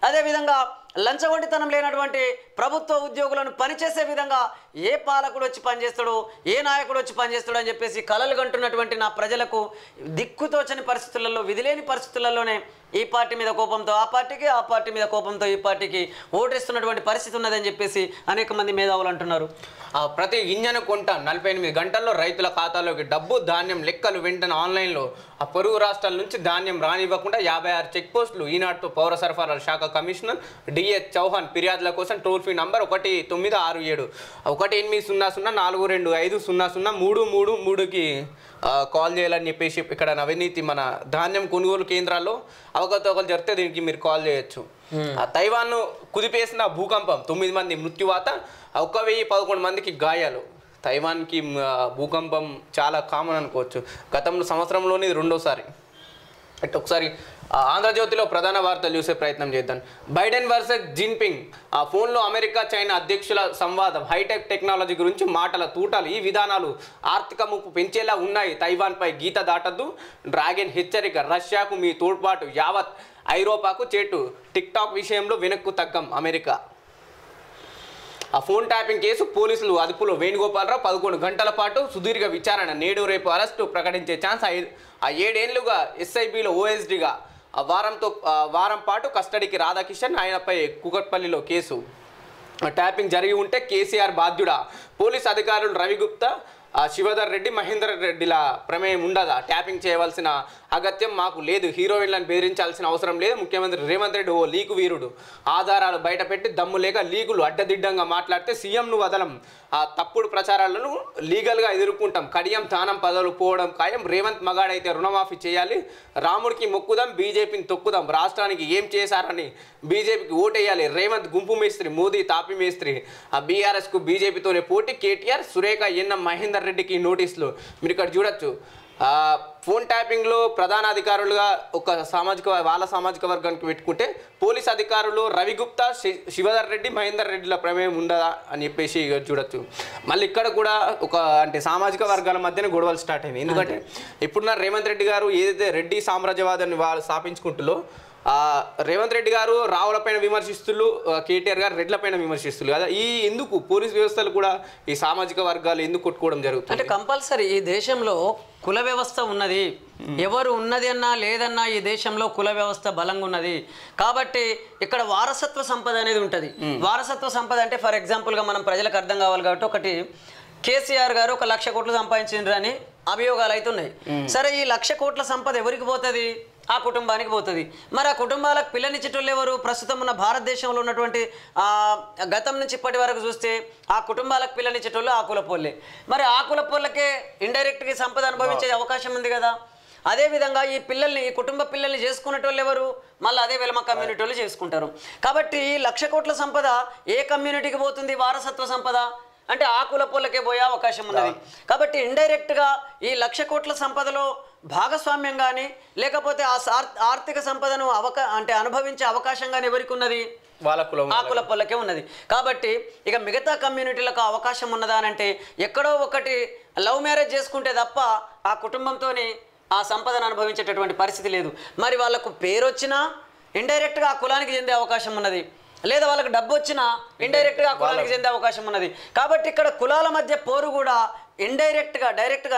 అదేవిధంగా లంచగొండితనం లేనటువంటి ప్రభుత్వ ఉద్యోగులను పనిచేసే విధంగా ఏ పాలకుడు వచ్చి పనిచేస్తాడో, ఏ నాయకుడు వచ్చి పనిచేస్తాడో అని చెప్పేసి కలలు కంటున్నటువంటి నా ప్రజలకు దిక్కుతోచని పరిస్థితులలో, విధిలేని పరిస్థితులలోనే ఈ పార్టీ మీద కోపంతో ఆ పార్టీకి, ఆ పార్టీ మీద కోపంతో ఈ పార్టీకి ఓటేస్తున్నటువంటి పరిస్థితి ఉన్నదని చెప్పేసి అనేక మంది మేధావులు అంటున్నారు. ప్రతి గింజను కొంట 48 గంటల్లో రైతుల ఖాతాలోకి డబ్బు, ధాన్యం లెక్కలు వెంటనే ఆన్లైన్లో. ఆ పొరుగు రాష్ట్రాల నుంచి ధాన్యం రానివ్వకుండా 56 చెక్ పోస్టులు. ఈనాటితో పౌర సరఫరాల శాఖ కమిషనర్ డిఎస్ చౌహాన్ ఫిర్యాదుల కోసం టోల్ ఫ్రీ నంబర్ 1967 1867425003333కి కాల్ చేయాలని చెప్పేసి ఇక్కడ అవినీతి మన ధాన్యం కొనుగోలు కేంద్రాల్లో అవకతవకలు జరిగితే దీనికి మీరు కాల్ చేయొచ్చు. తైవాన్ను కుదిపేసిన భూకంపం 9 మంది మృత్యువాత, 1011 మందికి గాయాలు. తైవాన్కి భూకంపం చాలా కామన్ అనుకోవచ్చు. గతంలో సంవత్సరంలోనే ఇది రెండోసారి. అంటే ఒకసారి ఆంధ్రజ్యోతిలో ప్రధాన వార్తలు చూసే ప్రయత్నం చేద్దాం. Biden versus Jinping. ఆ ఫోన్లో అమెరికా చైనా అధ్యక్షుల సంవాదం. హైటెక్ టెక్నాలజీ గురించి మాటల తూటాలు. ఈ విధానాలు ఆర్థిక ముప్పు పెంచేలా ఉన్నాయి. తైవాన్పై గీత దాటద్దు. డ్రాగన్ హెచ్చరిక. రష్యాకు మీ తోడ్పాటు యావత్ ఐరోపాకు చేటు. టిక్టాక్ విషయంలో వెనక్కు తగ్గం అమెరికా. ఆ ఫోన్ ట్యాపింగ్ కేసు పోలీసులు అదుపులో. వేణుగోపాలరావు 11 గంటల పాటు సుదీర్ఘ విచారణ. నేడు రేపు అరెస్టు ప్రకటించే ఛాన్స్. 7 ఏళ్లుగా ఎస్ఐబిలో ఓఎస్డిగా వారం పాటు కస్టడీకి రాధాకిషన్. ఆయనపై కూకట్పల్లిలో కేసు. ట్యాపింగ్ జరిగి ఉంటే కేసీఆర్ బాధ్యుడా? పోలీస్ అధికారులు రవిగుప్తా, శివధర్ రెడ్డి, మహేందర్ రెడ్డిల ప్రమేయం ఉండదా? ట్యాపింగ్ చేయవలసిన అగత్యం మాకు లేదు. హీరోయిన్లను బెదిరించాల్సిన అవసరం లేదు. ముఖ్యమంత్రి రేవంత్ రెడ్డి ఓ లీకు వీరుడు. ఆధారాలు బయటపెట్టి దమ్ము లేక లీకులు అడ్డదిడ్డంగా మాట్లాడితే సీఎంను వదలం. ఆ తప్పుడు ప్రచారాలను లీగల్గా ఎదుర్కొంటాం. కడియం తానం పదవులు పోవడం ఖాయం. రేవంత్ మగాడైతే రుణమాఫీ చేయాలి. రాముడికి మొక్కుదాం, బీజేపీని తొక్కుదాం. రాష్ట్రానికి ఏం చేశారని బీజేపీకి ఓటేయాలి. రేవంత్ గుంపు మేస్త్రి, మోదీ తాపి మేస్త్రి. ఆ బీఆర్ఎస్కు బీజేపీతోనే పోటీ. కేటీఆర్, సురేఖ, ఎన్ఎం మహేందర్ రెడ్డికి నోటీసులు. మీరు ఇక్కడ చూడొచ్చు. ఫోన్ ట్యాపింగ్లో ప్రధాన అధికారులుగా వాళ్ళ సామాజిక వర్గానికి పెట్టుకుంటే పోలీస్ అధికారులు రవిగుప్తా, శివధర్ రెడ్డి, మహేందర్ రెడ్డిల ప్రమేయం ఉండదా అని చెప్పేసి చూడొచ్చు. మళ్ళీ ఇక్కడ కూడా అంటే సామాజిక వర్గాల మధ్యన గొడవలు స్టార్ట్ అయింది. ఎందుకంటే ఇప్పుడున్న రేవంత్ రెడ్డి గారు ఏదైతే రెడ్డి సామ్రాజ్యవాదాన్ని వాళ్ళు స్థాపించుకుంటులో, రేవంత్ రెడ్డి గారు రావులపైన విమర్శిస్తులు, కేటీఆర్ గారు రెడ్లపైన విమర్శిస్తులు కదా. ఎందుకు పోలీస్ వ్యవస్థలు కూడా ఈ సామాజిక వర్గాలు ఎందుకు కొట్టుకోవడం జరుగుతుంది? అంటే కంపల్సరీ ఈ దేశంలో కుల వ్యవస్థ ఉన్నది. ఎవరు ఉన్నది అన్నా లేదన్నా ఈ దేశంలో కుల వ్యవస్థ బలంగా ఉన్నది. కాబట్టి ఇక్కడ వారసత్వ సంపద అనేది ఉంటుంది. వారసత్వ సంపద అంటే ఫర్ ఎగ్జాంపుల్గా మనం ప్రజలకు అర్థం కావాలి కాబట్టి, ఒకటి కేసీఆర్ గారు 1,00,000 కోట్లు సంపాదించిండ్రు అని అభియోగాలు అవుతున్నాయి. సరే, ఈ 1,00,000 కోట్ల సంపద ఎవరికి పోతుంది? ఆ కుటుంబానికి పోతుంది. మరి ఆ కుటుంబాలకు పిల్లనిచ్చేటోళ్ళు ఎవరు? ప్రస్తుతం ఉన్న భారతదేశంలో ఉన్నటువంటి గతం నుంచి ఇప్పటి వరకు చూస్తే ఆ కుటుంబాలకు పిల్లనిచ్చేటోళ్ళు ఆ కులపోళ్ళే. మరి ఆ కులపోళ్ళకే ఇండైరెక్ట్గా సంపద అనుభవించే అవకాశం ఉంది కదా. అదేవిధంగా ఈ కుటుంబ పిల్లల్ని చేసుకునేటోళ్ళు ఎవరు? మళ్ళీ అదే వెలమ కమ్యూనిటీ వాళ్ళు చేసుకుంటారు. కాబట్టి 1,00,000 కోట్ల సంపద ఏ కమ్యూనిటీకి పోతుంది? వారసత్వ సంపద అంటే ఆ కులపోళ్ళకే పోయే అవకాశం ఉన్నది. కాబట్టి ఇండైరెక్ట్గా ఈ 1,00,000 కోట్ల సంపదలో భాగస్వామ్యం కానీ లేకపోతే ఆ ఆర్థిక సంపదను అనుభవించే అవకాశం కానీ ఎవరికి ఉన్నది? ఆ కులపోళ్ళకే ఉన్నది. కాబట్టి ఇక మిగతా కమ్యూనిటీలకు అవకాశం ఉన్నదా అని అంటే ఎక్కడో ఒకటి లవ్ మ్యారేజ్ చేసుకుంటే తప్ప ఆ కుటుంబంతోని ఆ సంపదను అనుభవించేటటువంటి పరిస్థితి లేదు. మరి వాళ్ళకు పేరు వచ్చినా ఇండైరెక్ట్గా ఆ కులానికి చెందే అవకాశం ఉన్నది, లేదా వాళ్ళకి డబ్బు వచ్చినా ఇండైరెక్ట్గా ఆ కులానికి చెందే అవకాశం ఉన్నది. కాబట్టి ఇక్కడ కులాల మధ్య పోరు కూడా డైరెక్ట్గా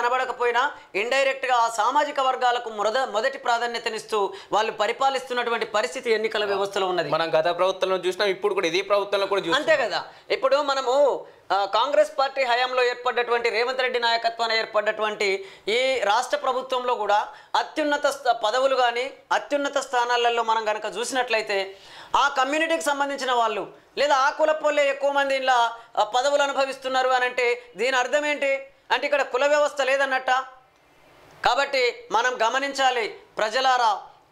అనబడకపోయినా ఇండైరెక్ట్గా ఆ సామాజిక వర్గాలకు మొదటి ప్రాధాన్యతనిస్తూ వాళ్ళు పరిపాలిస్తున్నటువంటి పరిస్థితి ఎన్నికల వ్యవస్థలో ఉన్నది. మనం గత ప్రభుత్వంలో చూసినాం, ఇప్పుడు కూడా ఇదే ప్రభుత్వంలో కూడా అంతే కదా. ఇప్పుడు మనము కాంగ్రెస్ పార్టీ హయాంలో ఏర్పడ్డటువంటి రేవంత్ రెడ్డి నాయకత్వాన ఏర్పడ్డటువంటి ఈ రాష్ట్ర ప్రభుత్వంలో కూడా అత్యున్నత పదవులు కానీ అత్యున్నత స్థానాలలో మనం కనుక చూసినట్లయితే ఆ కమ్యూనిటీకి సంబంధించిన వాళ్ళు లేదా ఆ కులపోళ్ళే ఎక్కువ మంది ఇలా పదవులు అనుభవిస్తున్నారు అని అంటే దీని అర్థం ఏంటి? అంటే ఇక్కడ కుల వ్యవస్థ లేదన్నట్ట. కాబట్టి మనం గమనించాలి ప్రజలారా,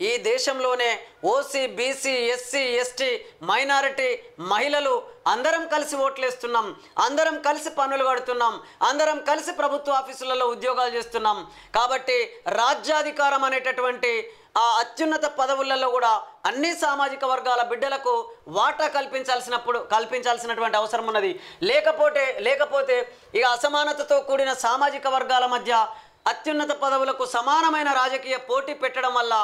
ఈ దేశంలోనే OC, BC, SC, ST, minority, మహిళలు అందరం కలిసి ఓట్లేస్తున్నాం, అందరం కలిసి పన్నులు కడుతున్నాం, అందరం కలిసి ప్రభుత్వ ఆఫీసులలో ఉద్యోగాలు చేస్తున్నాం. కాబట్టి రాజ్యాధికారం అనేటటువంటి ఆ అత్యున్నత పదవులలో కూడా అన్ని సామాజిక వర్గాల బిడ్డలకు వాటా కల్పించాల్సినటువంటి అవసరం ఉన్నది. లేకపోతే ఇక అసమానతతో కూడిన సామాజిక వర్గాల మధ్య అత్యున్నత పదవులకు సమానమైన రాజకీయ పోటీ పెట్టడం వల్ల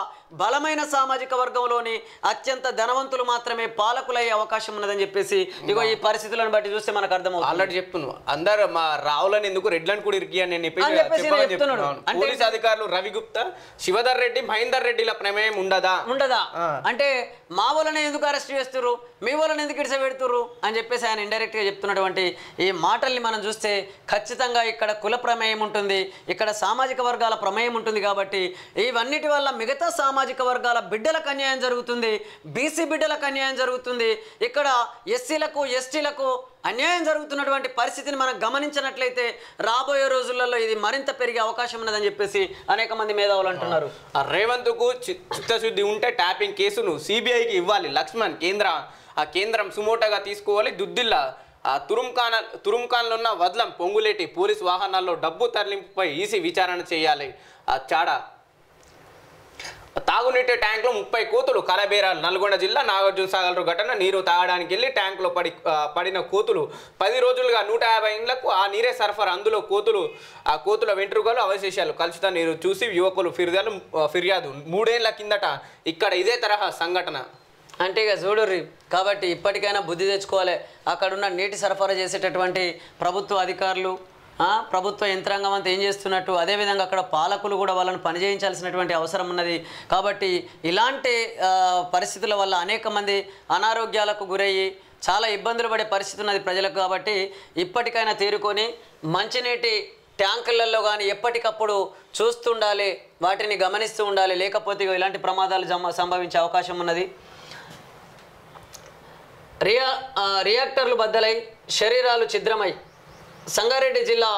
బలమైన సామాజిక వర్గంలోని అత్యంత ధనవంతులు మాత్రమే పాలకులయ్యే అవకాశం ఉన్నదని చెప్పేసి ఇగో ఈ పరిస్థితులను బట్టి చూస్తే మనకు అర్థమవుతుంది. ఆల్రెడీ చెప్తున్నాను, అందరు మా రావులని ఎందుకు రెడ్లను కూడా ఇరికి అని పోలీస్ అధికారులు రవి గుప్తా, శివధర్ రెడ్డి, మహేందర్ రెడ్డిల ప్రమేయం ఉండదా అంటే మా వాళ్ళని ఎందుకు అరెస్ట్ చేస్తుర్రు, మీ వాళ్ళని ఎందుకు ఇడిసబెడుతుర్రు అని చెప్పేసి ఆయన ఇండైరెక్ట్ గా చెప్తున్నటువంటి ఈ మాటల్ని మనం చూస్తే ఖచ్చితంగా ఇక్కడ కుల ప్రమేయం ఉంటుంది, ఇక్కడ సామాజిక వర్గాల ప్రమేయం ఉంటుంది. కాబట్టి ఇవన్నిటి వల్ల మిగతా సామాజిక వర్గాల బిడ్డలకు అన్యాయం జరుగుతుంది, బీసీ బిడ్డలకు అన్యాయం జరుగుతుంది, ఇక్కడ ఎస్సీలకు ఎస్టీలకు అన్యాయం జరుగుతున్నటువంటి పరిస్థితిని మనం గమనించినట్లయితే రాబోయే రోజులలో ఇది మరింత పెరిగే అవకాశం ఉన్నదని చెప్పేసి అనేక మంది మేధావులు అంటున్నారు. రేవంత్కు చిత్తశుద్ధి ఉంటే ట్యాపింగ్ కేసును సిబిఐకి ఇవ్వాలి లక్ష్మణ్, కేంద్రం సుమోటోగా తీసుకోవాలి. దుద్దిల్లా తురుంఖాన్లో ఉన్న వదలం పొంగులేటి పోలీసు వాహనాల్లో డబ్బు తరలింపుపై ఈసీ విచారణ చేయాలి. చాడ తాగునీటి ట్యాంకులో 30 కోతులు కలబేరాలు. నల్గొండ జిల్లా నాగార్జున సాగర్ ఘటన. నీరు తాగడానికి వెళ్ళి ట్యాంకులో పడిన కోతులు 10 రోజులుగా 150 ఇండ్లకు ఆ నీరే సరఫరా. అందులో ఆ కోతుల వెంట్రుకలు అవశేషాలు కలుషిత నీరు చూసి యువకులు ఫిర్యాదు. 3 ఏళ్ల కిందట ఇక్కడ ఇదే తరహా సంఘటన. అంటే ఇక చూడుర్రి, కాబట్టి ఇప్పటికైనా బుద్ధి తెచ్చుకోవాలి. అక్కడున్న నీటి సరఫరా చేసేటటువంటి ప్రభుత్వ అధికారులు, ప్రభుత్వ యంత్రాంగం అంతా ఏం చేస్తున్నట్టు, అదేవిధంగా అక్కడ పాలకులు కూడా వాళ్ళని పనిచేయించాల్సినటువంటి అవసరం ఉన్నది. కాబట్టి ఇలాంటి పరిస్థితుల వల్ల అనేక మంది అనారోగ్యాలకు గురయ్యి చాలా ఇబ్బందులు పడే పరిస్థితి ఉన్నది ప్రజలకు. కాబట్టి ఇప్పటికైనా తేరుకొని మంచినీటి ట్యాంకులలో కానీ ఎప్పటికప్పుడు చూస్తుండాలి, వాటిని గమనిస్తూ ఉండాలి. లేకపోతే ఇలాంటి ప్రమాదాలు సంభవించే అవకాశం ఉన్నది. రియాక్టర్లు బద్దలై శరీరాలు ఛిద్రమై సంగారెడ్డి జిల్లా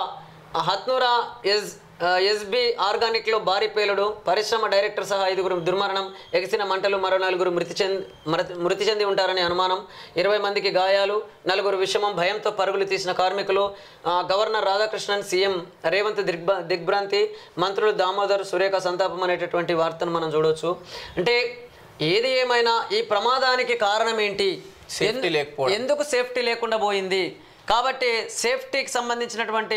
హత్నూరా ఎస్బి ఆర్గానిక్లో భారీ పేలుడు. పరిశ్రమ డైరెక్టర్ సహా 5గురు దుర్మరణం. ఎగిసిన మంటలు మరో 4 మృతి చెంది ఉంటారని అనుమానం. 20 మందికి గాయాలు, 4 విషమం. భయంతో పరుగులు తీసిన కార్మికులు. గవర్నర్ రాధాకృష్ణన్, సీఎం రేవంత్ దిగ్భ్రాంతి. మంత్రులు దామోదర్, సురేఖ సంతాపం అనేటటువంటి వార్తను మనం చూడవచ్చు. అంటే ఏది ఏమైనా ఈ ప్రమాదానికి కారణం ఏంటి, ఎందుకు సేఫ్టీ లేకుండా పోయింది, కాబట్టి సేఫ్టీకి సంబంధించినటువంటి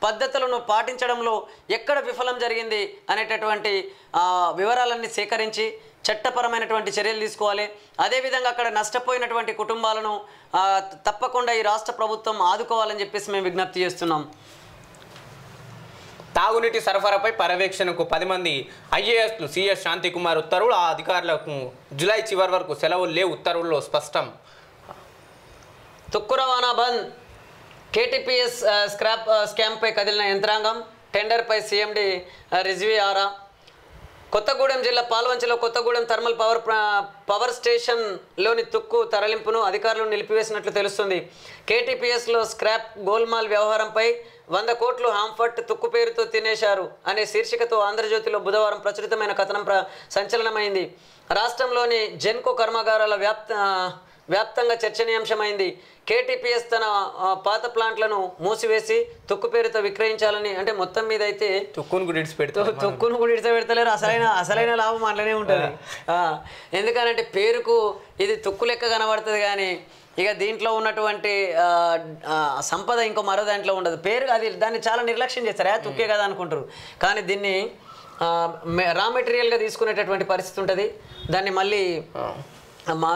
పద్ధతులను పాటించడంలో ఎక్కడ విఫలం జరిగింది అనేటటువంటి వివరాలన్నీ సేకరించి చట్టపరమైనటువంటి చర్యలు తీసుకోవాలి. అదేవిధంగా అక్కడ నష్టపోయినటువంటి కుటుంబాలను తప్పకుండా ఈ రాష్ట్ర ప్రభుత్వం ఆదుకోవాలని చెప్పేసి మేము విజ్ఞప్తి చేస్తున్నాం. తాగునీటి సరఫరాపై పర్యవేక్షణకు 10 మంది ఐఏఎస్లు సిఎస్ శాంతికుమార్ ఉత్తర్వులు. ఆ అధికారులకు జూలై చివరి వరకు సెలవులు లేవు. ఉత్తర్వుల్లో స్పష్టం. తుక్కు రవాణా బంద్. కేటీపీఎస్ స్కామ్పై కదిలిన యంత్రాంగం. టెండర్పై సీఎండి రిజ్వీ ఆరా. కొత్తగూడెం జిల్లా పాల్వంచలో కొత్తగూడెం థర్మల్ పవర్ స్టేషన్లోని తుక్కు తరలింపును అధికారులు నిలిపివేసినట్లు తెలుస్తుంది. కేటీపీఎస్లో స్క్రాప్ గోల్మాల్ వ్యవహారంపై 100 కోట్లు హాంఫర్ట్ తుక్కు పేరుతో తినేశారు అనే శీర్షికతో ఆంధ్రజ్యోతిలో బుధవారం ప్రచురితమైన కథనం సంచలనమైంది. రాష్ట్రంలోని జెన్కో కర్మాగారాల వ్యాప్తంగా చర్చనీయాంశమైంది. కేటీపీఎస్ తన పాత ప్లాంట్లను మూసివేసి తుక్కు పేరుతో విక్రయించాలని, అంటే మొత్తం మీద అయితే తుక్కును కూడా ఇడిచిపెడతలేరు. అసలైన లాభం అట్లనే ఉంటుంది. ఎందుకనంటే పేరుకు ఇది తుక్కు లెక్క కనబడుతుంది, కానీ ఇక దీంట్లో ఉన్నటువంటి సంపద ఇంకో మరో దాంట్లో ఉండదు. పేరు దాన్ని చాలా నిర్లక్ష్యం చేస్తారు, తుక్కే కదా అనుకుంటారు. కానీ దీన్ని రా మెటీరియల్గా తీసుకునేటటువంటి పరిస్థితి ఉంటుంది. దాన్ని మళ్ళీ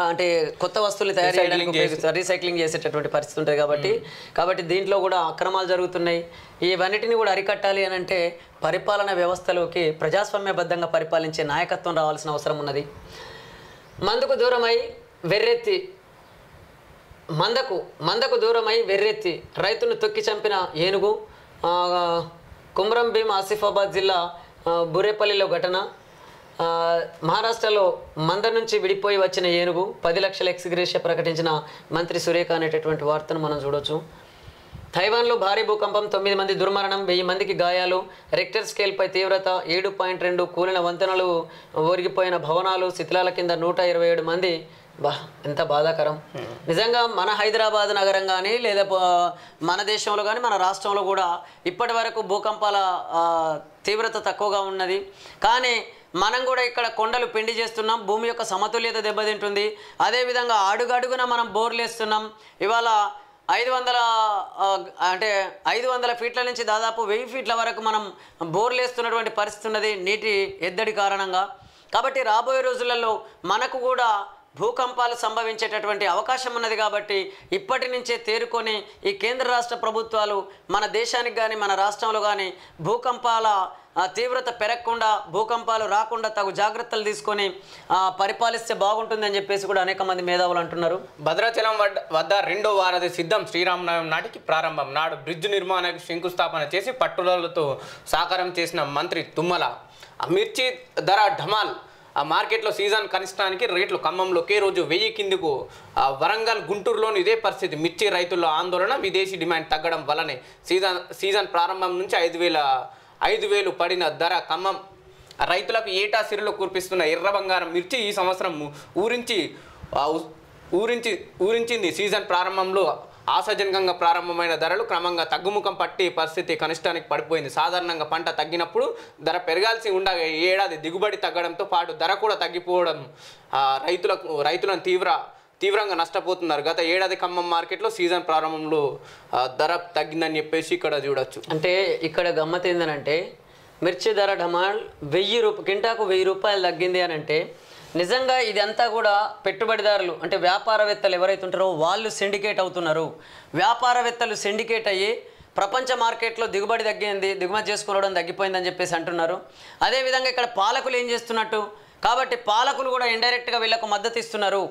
అంటే కొత్త వస్తువులు తయారు చేయడానికి రీసైక్లింగ్ చేసేటటువంటి పరిస్థితి ఉంటుంది. కాబట్టి దీంట్లో కూడా అక్రమాలు జరుగుతున్నాయి. ఇవన్నిటిని కూడా అరికట్టాలి అని అంటే పరిపాలన వ్యవస్థలోకి ప్రజాస్వామ్యబద్ధంగా పరిపాలించే నాయకత్వం రావాల్సిన అవసరం ఉన్నది. మందుకు దూరమై వెర్రెత్తి రైతును తొక్కి చంపిన ఏనుగు. కుమ్రం భీం ఆసిఫాబాద్ జిల్లా బురేపల్లిలో ఘటన. మహారాష్ట్రలో మంద నుంచి విడిపోయి వచ్చిన ఏనుగు. 10 లక్షల ఎక్స్గ్రేషియా ప్రకటించిన మంత్రి సురేఖ అనేటటువంటి వార్తను మనం చూడవచ్చు. తైవాన్లో భారీ భూకంపం. 9 మంది దుర్మరణం, 1000 మందికి గాయాలు. రెక్టర్ స్కేల్పై తీవ్రత 7.2. కూలిన వంతెనలు, ఒరిగిపోయిన భవనాలు, శిథిలాల కింద 127 మంది. ఎంత బాధాకరం నిజంగా. మన హైదరాబాద్ నగరం కానీ లేదా మన దేశంలో కానీ మన రాష్ట్రంలో కూడా ఇప్పటి వరకు భూకంపాల తీవ్రత తక్కువగా ఉన్నది. కానీ మనం కూడా ఇక్కడ కొండలు పిండి చేస్తున్నాం, భూమి యొక్క సమతుల్యత దెబ్బతింటుంది. అదేవిధంగా అడుగడుగున మనం బోర్లు వేస్తున్నాం. ఇవాళ 500 అంటే 500 ఫీట్ల నుంచి దాదాపు 1000 ఫీట్ల వరకు మనం బోర్లు వేస్తున్నటువంటి పరిస్థితి ఉన్నది నీటి ఎద్దడి కారణంగా. కాబట్టి రాబోయే రోజులలో మనకు కూడా భూకంపాలు సంభవించేటటువంటి అవకాశం ఉన్నది. కాబట్టి ఇప్పటి నుంచే తేరుకొని ఈ కేంద్ర రాష్ట్ర ప్రభుత్వాలు మన దేశానికి కానీ మన రాష్ట్రంలో కానీ భూకంపాల తీవ్రత పెరగకుండా, భూకంపాలు రాకుండా తగు జాగ్రత్తలు తీసుకొని పరిపాలిస్తే బాగుంటుందని చెప్పేసి కూడా అనేక మంది మేధావులు అంటున్నారు. భద్రాచలం వద్ద రెండో వారధి సిద్ధం, శ్రీరామనవమి నాటికి ప్రారంభం. నాడు బ్రిడ్జ్ నిర్మాణానికి శంకుస్థాపన చేసి పట్టుదలతో సాకారం చేసిన మంత్రి తుమ్మల. మిర్చి ధర ఢమాల్. మార్కెట్లో సీజన్ కనిష్టానికి రేట్లు. ఖమ్మంలో ఒకే రోజు 1000 కిందకు. వరంగల్, గుంటూరులోని ఇదే పరిస్థితి. మిర్చి రైతుల్లో ఆందోళన. విదేశీ డిమాండ్ తగ్గడం వల్లనే సీజన్ ప్రారంభం నుంచి 5,000 పడిన ధర. ఖమ్మం రైతులకు ఏటా సిరులు కురిపిస్తున్న ఎర్ర బంగారం మిర్చి ఈ సంవత్సరం ఊరించింది. సీజన్ ప్రారంభంలో ఆశాజనకంగా ప్రారంభమైన ధరలు క్రమంగా తగ్గుముఖం పట్టి పరిస్థితి కనిష్టానికి పడిపోయింది. సాధారణంగా పంట తగ్గినప్పుడు ధర పెరగాల్సి ఉండగా ఈ ఏడాది దిగుబడి తగ్గడంతో పాటు ధర కూడా తగ్గిపోవడం రైతులను తీవ్రంగా నష్టపోతున్నారు. గత ఏడాది ఖమ్మం మార్కెట్లో సీజన్ ప్రారంభంలో ధర తగ్గిందని చెప్పేసి ఇక్కడ చూడొచ్చు. అంటే ఇక్కడ గమ్మత్ ఏంటంటే మిర్చి ధర ఢమాల్ 1000 కింటాకు 1000 రూపాయలు తగ్గింది అని అంటే నిజంగా ఇదంతా కూడా పెట్టుబడిదారులు అంటే వ్యాపారవేత్తలు ఎవరైతే ఉంటారో వాళ్ళు సిండికేట్ అవుతున్నారు. వ్యాపారవేత్తలు సిండికేట్ అయ్యి ప్రపంచ మార్కెట్లో దిగుబడి తగ్గింది, దిగుమతి చేసుకోవడం తగ్గిపోయిందని చెప్పేసి అంటున్నారు. అదేవిధంగా ఇక్కడ పాలకులు ఏం చేస్తున్నట్టు, కాబట్టి పాలకులు కూడా ఇండైరెక్ట్గా వీళ్ళకు మద్దతు ఇస్తున్నారు.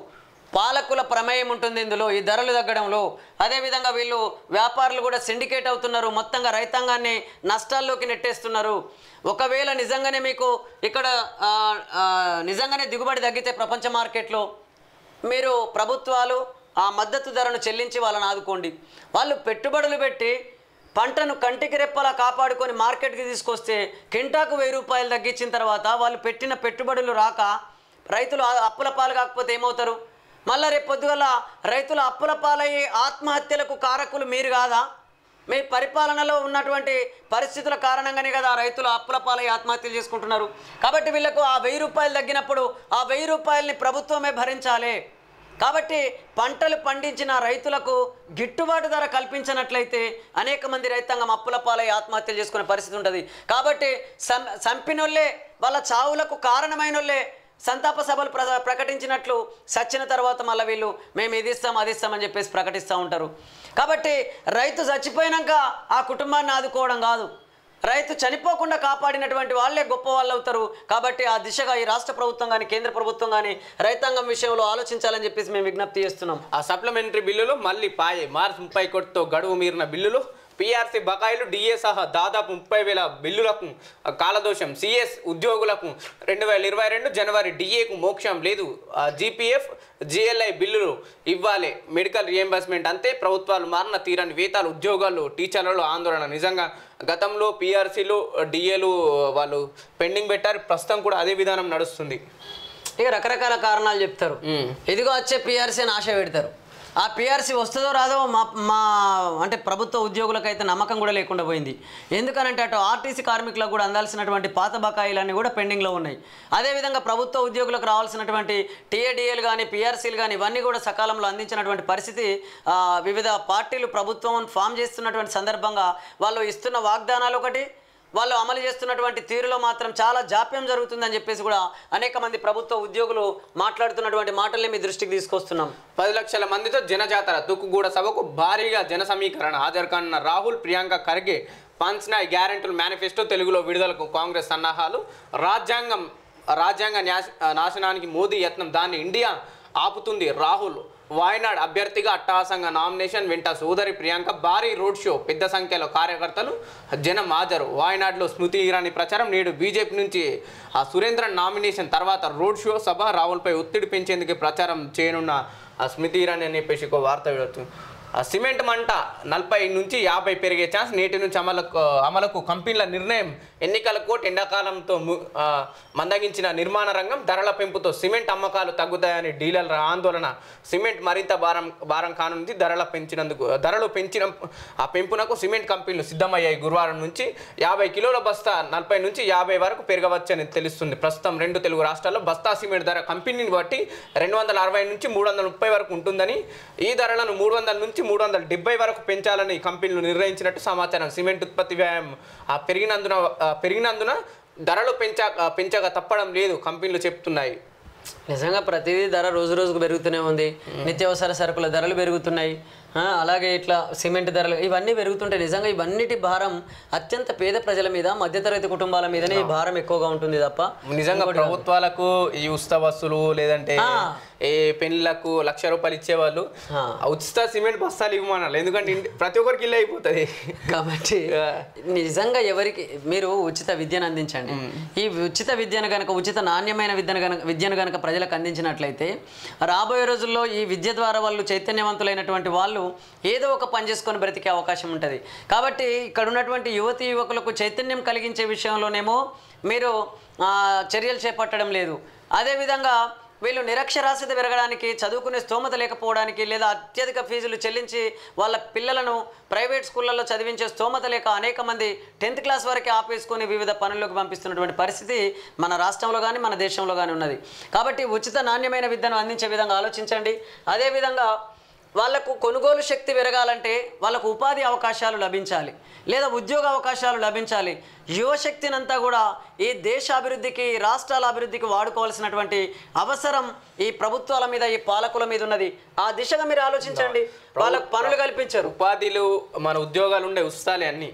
పాలకుల ప్రమేయం ఉంటుంది ఇందులో, ఈ ధరలు తగ్గడంలో. అదేవిధంగా వీళ్ళు వ్యాపారులు కూడా సిండికేట్ అవుతున్నారు, మొత్తంగా రైతాంగాన్ని నష్టాల్లోకి నెట్టేస్తున్నారు. ఒకవేళ నిజంగానే మీకు ఇక్కడ నిజంగానే దిగుబడి తగ్గితే ప్రపంచ మార్కెట్లో మీరు ప్రభుత్వాలు ఆ మద్దతు ధరను చెల్లించి వాళ్ళని ఆదుకోండి. వాళ్ళు పెట్టుబడులు పెట్టి పంటను కంటికి రెప్పలా కాపాడుకొని మార్కెట్కి తీసుకొస్తే కింటాకు 1000 రూపాయలు తగ్గించిన తర్వాత వాళ్ళు పెట్టిన పెట్టుబడులు రాక రైతులు అప్పుల పాలు కాకపోతే ఏమవుతారు? మళ్ళీ రేపు పొద్దుగల రైతుల అప్పుల పాలయ్యి ఆత్మహత్యలకు కారకులు మీరు కాదా? మీ పరిపాలనలో ఉన్నటువంటి పరిస్థితుల కారణంగానే కదా రైతులు అప్పుల పాలయ్యి ఆత్మహత్యలు చేసుకుంటున్నారు. కాబట్టి వీళ్ళకు ఆ 1000 రూపాయలు తగ్గినప్పుడు ఆ 1000 రూపాయలని ప్రభుత్వమే భరించాలి. కాబట్టి పంటలు పండించిన రైతులకు గిట్టుబాటు ధర కల్పించినట్లయితే అనేక మంది రైతాంగం అప్పుల పాలయ్యి ఆత్మహత్యలు చేసుకునే పరిస్థితి ఉంటుంది. కాబట్టి చంపినోళ్ళే వాళ్ళ చావులకు కారణమైనోళ్ళే సంతాప సభలు ప్రకటించినట్లు చచ్చిన తర్వాత మళ్ళీ వీళ్ళు మేము ఇది ఇస్తాం అది ఇస్తామని చెప్పేసి ప్రకటిస్తూ ఉంటారు. కాబట్టి రైతు చచ్చిపోయినాక ఆ కుటుంబాన్ని ఆదుకోవడం కాదు, రైతు చనిపోకుండా కాపాడినటువంటి వాళ్ళే గొప్ప వాళ్ళు అవుతారు. కాబట్టి ఆ దిశగా ఈ రాష్ట్ర ప్రభుత్వం కానీ కేంద్ర ప్రభుత్వం కానీ రైతాంగం విషయంలో ఆలోచించాలని చెప్పేసి మేము విజ్ఞప్తి చేస్తున్నాం. ఆ సప్లిమెంటరీ బిల్లులు మళ్ళీ పాయే. మార్చి 30 కోటితో గడువు మీరిన బిల్లులు. పీఆర్సీ బకాయిలు, డిఏ సహా దాదాపు 30,000 బిల్లులకు కాలదోషం. సిఎస్ ఉద్యోగులకు 2022 జనవరి డిఏకు మోక్షం లేదు. జీపీఎఫ్, జిఎల్ఐ బిల్లులు ఇవ్వాలి. మెడికల్ రియంబర్స్మెంట్ అంతే. ప్రభుత్వాలు మారిన తీరని వేతాలు. ఉద్యోగాలు, టీచర్లలో ఆందోళన. నిజంగా గతంలో పీఆర్సీలు, డిఏలు వాళ్ళు పెండింగ్ పెట్టారు. ప్రస్తుతం కూడా అదే విధానం నడుస్తుంది. ఇక రకరకాల కారణాలు చెప్తారు. ఇదిగో వచ్చే పీఆర్సీ అని ఆశ పెడతారు. ఆ పీఆర్సీ వస్తుందో రాదో మా అంటే ప్రభుత్వ ఉద్యోగులకైతే నమ్మకం కూడా లేకుండా పోయింది. ఎందుకనంటే అటు ఆర్టీసీ కార్మికులకు కూడా అందాల్సినటువంటి పాత బకాయిలన్నీ కూడా పెండింగ్లో ఉన్నాయి. అదేవిధంగా ప్రభుత్వ ఉద్యోగులకు రావాల్సినటువంటి టీఏడిఏలు కానీ పీఆర్సీలు కానీ ఇవన్నీ కూడా సకాలంలో అందించినటువంటి పరిస్థితి వివిధ పార్టీలు ప్రభుత్వం ఫామ్ చేస్తున్నటువంటి సందర్భంగా వాళ్ళు ఇస్తున్న వాగ్దానాలు ఒకటి, వాళ్ళు అమలు చేస్తున్నటువంటి తీరులో మాత్రం చాలా జాప్యం జరుగుతుందని చెప్పేసి కూడా అనేక మంది ప్రభుత్వ ఉద్యోగులు మాట్లాడుతున్నటువంటి మాటల్ని మీ దృష్టికి తీసుకొస్తున్నాం. 10 లక్షల మందితో జనజాతర. తుక్కుగూడ సభకు భారీగా జన సమీకరణ. హాజరు కానున్న రాహుల్, ప్రియాంక ఖర్గే. పంచ్నాయ్ గ్యారెంటీలు మేనిఫెస్టో తెలుగులో విడుదలకు కాంగ్రెస్ సన్నాహాలు. రాజ్యాంగ నాశనానికి మోదీ యత్నం, దాన్ని ఇండియా ఆపుతుంది. రాహుల్ వాయనాడ్ అభ్యర్థిగా అట్టహాసంగా నామినేషన్. వెంట సోదరి ప్రియాంక. భారీ రోడ్ షో. పెద్ద సంఖ్యలో కార్యకర్తలు, జనం హాజరు. వాయనాడ్లో స్మృతి ఇరానీ ప్రచారం. నేడు బీజేపీ నుంచి సురేంద్రన్ నామినేషన్ తర్వాత రోడ్ షో సభ. రాహుల్పై ఒత్తిడి పెంచేందుకు ప్రచారం చేయనున్న స్మృతి ఇరానీ అని చెప్పేసి ఒక వార్త విడవచ్చు. సిమెంట్ మంట 40 నుంచి 50 పెరిగే ఛాన్స్. నేటి నుంచి అమలుకు కంపెనీల నిర్ణయం. ఎన్నికల కోర్టు. ఎండాకాలంతో మందగించిన నిర్మాణ రంగం. ధరల పెంపుతో సిమెంట్ అమ్మకాలు తగ్గుతాయని డీలర్ల ఆందోళన. సిమెంట్ మరింత భారం కానుంది. ధరలు పెంచిన ఆ పెంపునకు సిమెంట్ కంపెనీలు సిద్ధమయ్యాయి. గురువారం నుంచి 50 కిలోల బస్తా 40 నుంచి 50 వరకు పెరగవచ్చని తెలుస్తుంది. ప్రస్తుతం 2 తెలుగు రాష్ట్రాల్లో బస్తా సిమెంట్ ధర కంపెనీని బట్టి 260 నుంచి 330 వరకు ఉంటుందని, ఈ ధరలను 300 నుంచి నుంచి 370 వరకు పెంచాలని కంపెనీలు నిర్ణయించినట్టు సమాచారం. సిమెంట్ ఉత్పత్తి వ్యయం పెరిగినందున ధరలు పెంచగా తప్పడం లేదు కంపెనీలు చెప్తున్నాయి. నిజంగా ప్రతిదీ ధర రోజు రోజుకు పెరుగుతూనే ఉంది. నిత్యావసర సరుకుల ధరలు పెరుగుతున్నాయి, అలాగే ఇట్లా సిమెంట్ ధరలు ఇవన్నీ పెరుగుతుంటే నిజంగా ఇవన్నిటి భారం అత్యంత పేద ప్రజల మీద, మధ్యతరగతి కుటుంబాల మీదనే ఈ భారం ఎక్కువగా ఉంటుంది తప్ప నిజంగా ప్రభుత్వాలకు ఈ ఉచిత బస్సులు లేదంటే ఏ పెళ్లిలకు ₹1,00,000 ఇచ్చేవాళ్ళు ఉచిత సిమెంట్ బస్తాలు ఇవ్వమనాలి, ఎందుకంటే ప్రతి ఒక్కరికి ఇల్లు అయిపోతుంది కాబట్టి నిజంగా ఎవరికి మీరు ఉచిత విద్యను అందించండి. ఈ ఉచిత విద్యను కనుక, ఉచిత నాణ్యమైన విద్యను కనుక ప్రజలకు అందించినట్లయితే రాబోయే రోజుల్లో ఈ విద్య ద్వారా వాళ్ళు చైతన్యవంతులైనటువంటి వాళ్ళు ఏదో ఒక పని చేసుకొని బ్రతికే అవకాశం ఉంటుంది. కాబట్టి ఇక్కడ ఉన్నటువంటి యువతీ యువకులకు చైతన్యం కలిగించే విషయంలోనేమో మీరు చర్యలు చేపట్టడం లేదు. అదేవిధంగా వీళ్ళు నిరక్షరాస్యత పెరగడానికి, చదువుకునే స్తోమత లేకపోవడానికి, లేదా అత్యధిక ఫీజులు చెల్లించి వాళ్ళ పిల్లలను ప్రైవేట్ స్కూళ్ళల్లో చదివించే స్తోమత లేక అనేక మంది 10th క్లాస్ వరకే ఆపేసుకొని వివిధ పనుల్లోకి పంపిస్తున్నటువంటి పరిస్థితి మన రాష్ట్రంలో కానీ మన దేశంలో కానీ ఉన్నది. కాబట్టి ఉచిత నాణ్యమైన విద్యను అందించే విధంగా ఆలోచించండి. అదేవిధంగా వాళ్లకు కొనుగోలు శక్తి పెరగాలంటే వాళ్ళకు ఉపాధి అవకాశాలు లభించాలి, లేదా ఉద్యోగ అవకాశాలు లభించాలి. యువశక్తినంతా కూడా ఈ దేశ అభివృద్ధికి, రాష్ట్రాల అభివృద్ధికి వాడుకోవాల్సినటువంటి అవసరం ఈ ప్రభుత్వాల మీద, ఈ పాలకుల మీద ఉన్నది. ఆ దిశగా మీరు ఆలోచించండి. వాళ్ళకు పనులు కల్పించారు, ఉపాధిలు, మన ఉద్యోగాలు ఉండే ఉచితాలే అన్ని.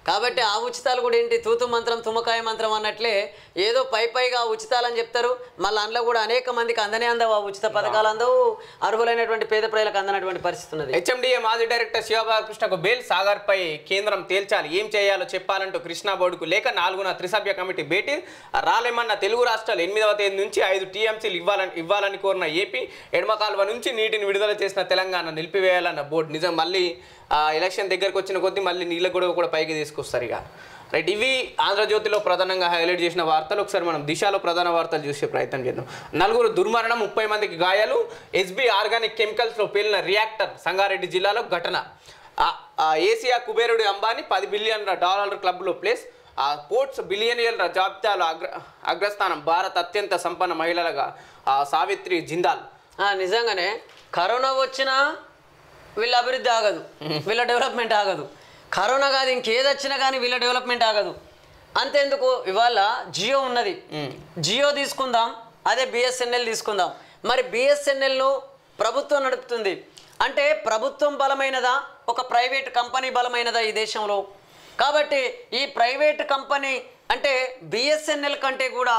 కాబట్టి ఆ ఉచితాలు కూడా ఏంటి, తూతు మంత్రం తుమ్మకాయ మంత్రం అన్నట్లే ఏదో పైగా ఉచితాలని చెప్తారు, మళ్ళీ అందులో కూడా అనేక మందికి అందనే అందవు, ఆ ఉచిత పథకాలు అందవు, అర్హులైనటువంటి పేద ప్రజలకు అందనటువంటి పరిస్థితి ఉన్నది. హెచ్ఎండిఏ మాజీ డైరెక్టర్ శివబాలకృష్ణకు బెయిల్, సాగర్పై కేంద్రం తేల్చాలి, ఏం చేయాలో చెప్పాలంటూ కృష్ణా బోర్డుకు లేఖ, 4న త్రిసభ్య కమిటీ భేటీ, రాలేమన్న తెలుగు రాష్ట్రాలు 8వ తేదీ నుంచి 5 TMCలు ఇవ్వాలని కోరిన ఏపీ, ఎడమ కాలువ నుంచి నీటిని విడుదల చేసిన తెలంగాణ నిలిపివేయాలన్న బోర్డు. నిజం మళ్ళీ ఎలక్షన్ దగ్గరకు వచ్చిన కొద్దీ మళ్ళీ నీళ్ళ గొడవ కూడా పైకి తీసుకొస్తారు ఇక. రైట్, ఇవి ఆంధ్రజ్యోతిలో ప్రధానంగా హైలైట్ చేసిన వార్తలు. ఒకసారి మనం దిశలో ప్రధాన వార్తలు చూసే ప్రయత్నం చేద్దాం. 4 దుర్మరణం, 30 మందికి గాయాలు, SB ఆర్గానిక్ కెమికల్స్లో పేలిన రియాక్టర్, సంగారెడ్డి జిల్లాలో ఘటన. ఏసియా కుబేరుడి అంబానీ $10 బిలియన్ క్లబ్లో ప్లేస్, పోర్ట్స్ బిలియనియర్ల జాబితాలో అగ్రస్థానం, భారత్ అత్యంత సంపన్న మహిళలుగా సావిత్రి జిందాల్. నిజంగానే కరోనా వచ్చినా వీళ్ళ అభివృద్ధి ఆగదు, వీళ్ళ డెవలప్మెంట్ ఆగదు. కరోనా కాదు ఇంకేది వచ్చినా కానీ వీళ్ళ డెవలప్మెంట్ ఆగదు. అంతేందుకు ఇవాళ జియో ఉన్నది, జియో తీసుకుందాం, అదే BSNL తీసుకుందాం. మరి BSNLను ప్రభుత్వం నడుపుతుంది అంటే ప్రభుత్వం బలమైనదా, ఒక ప్రైవేట్ కంపెనీ బలమైనదా ఈ దేశంలో? కాబట్టి ఈ ప్రైవేట్ కంపెనీ అంటే BSNL కంటే కూడా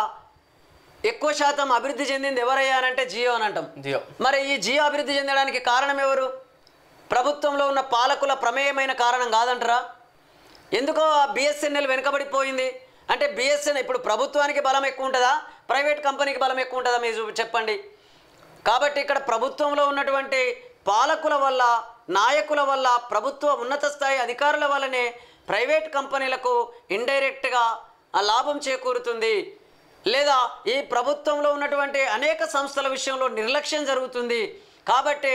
ఎక్కువ శాతం అభివృద్ధి చెందింది ఎవరయ్యా అంటే జియో అని అంటాం. మరి ఈ జియో అభివృద్ధి చెందడానికి కారణం ఎవరు? ప్రభుత్వంలో ఉన్న పాలకుల ప్రమేయమైన కారణం కాదంటారా? ఎందుకో BSNL వెనుకబడిపోయింది అంటే BSNL ఇప్పుడు ప్రభుత్వానికి బలం ఎక్కువ ఉంటుందా, ప్రైవేట్ కంపెనీకి బలం ఎక్కువ ఉంటుందా మీరు చెప్పండి. కాబట్టి ఇక్కడ ప్రభుత్వంలో ఉన్నటువంటి పాలకుల వల్ల, నాయకుల వల్ల, ప్రభుత్వ ఉన్నత స్థాయి అధికారుల వల్లనే ప్రైవేట్ కంపెనీలకు ఇండైరెక్ట్గా ఆ లాభం చేకూరుతుంది, లేదా ఈ ప్రభుత్వంలో ఉన్నటువంటి అనేక సంస్థల విషయంలో నిర్లక్ష్యం జరుగుతుంది. కాబట్టి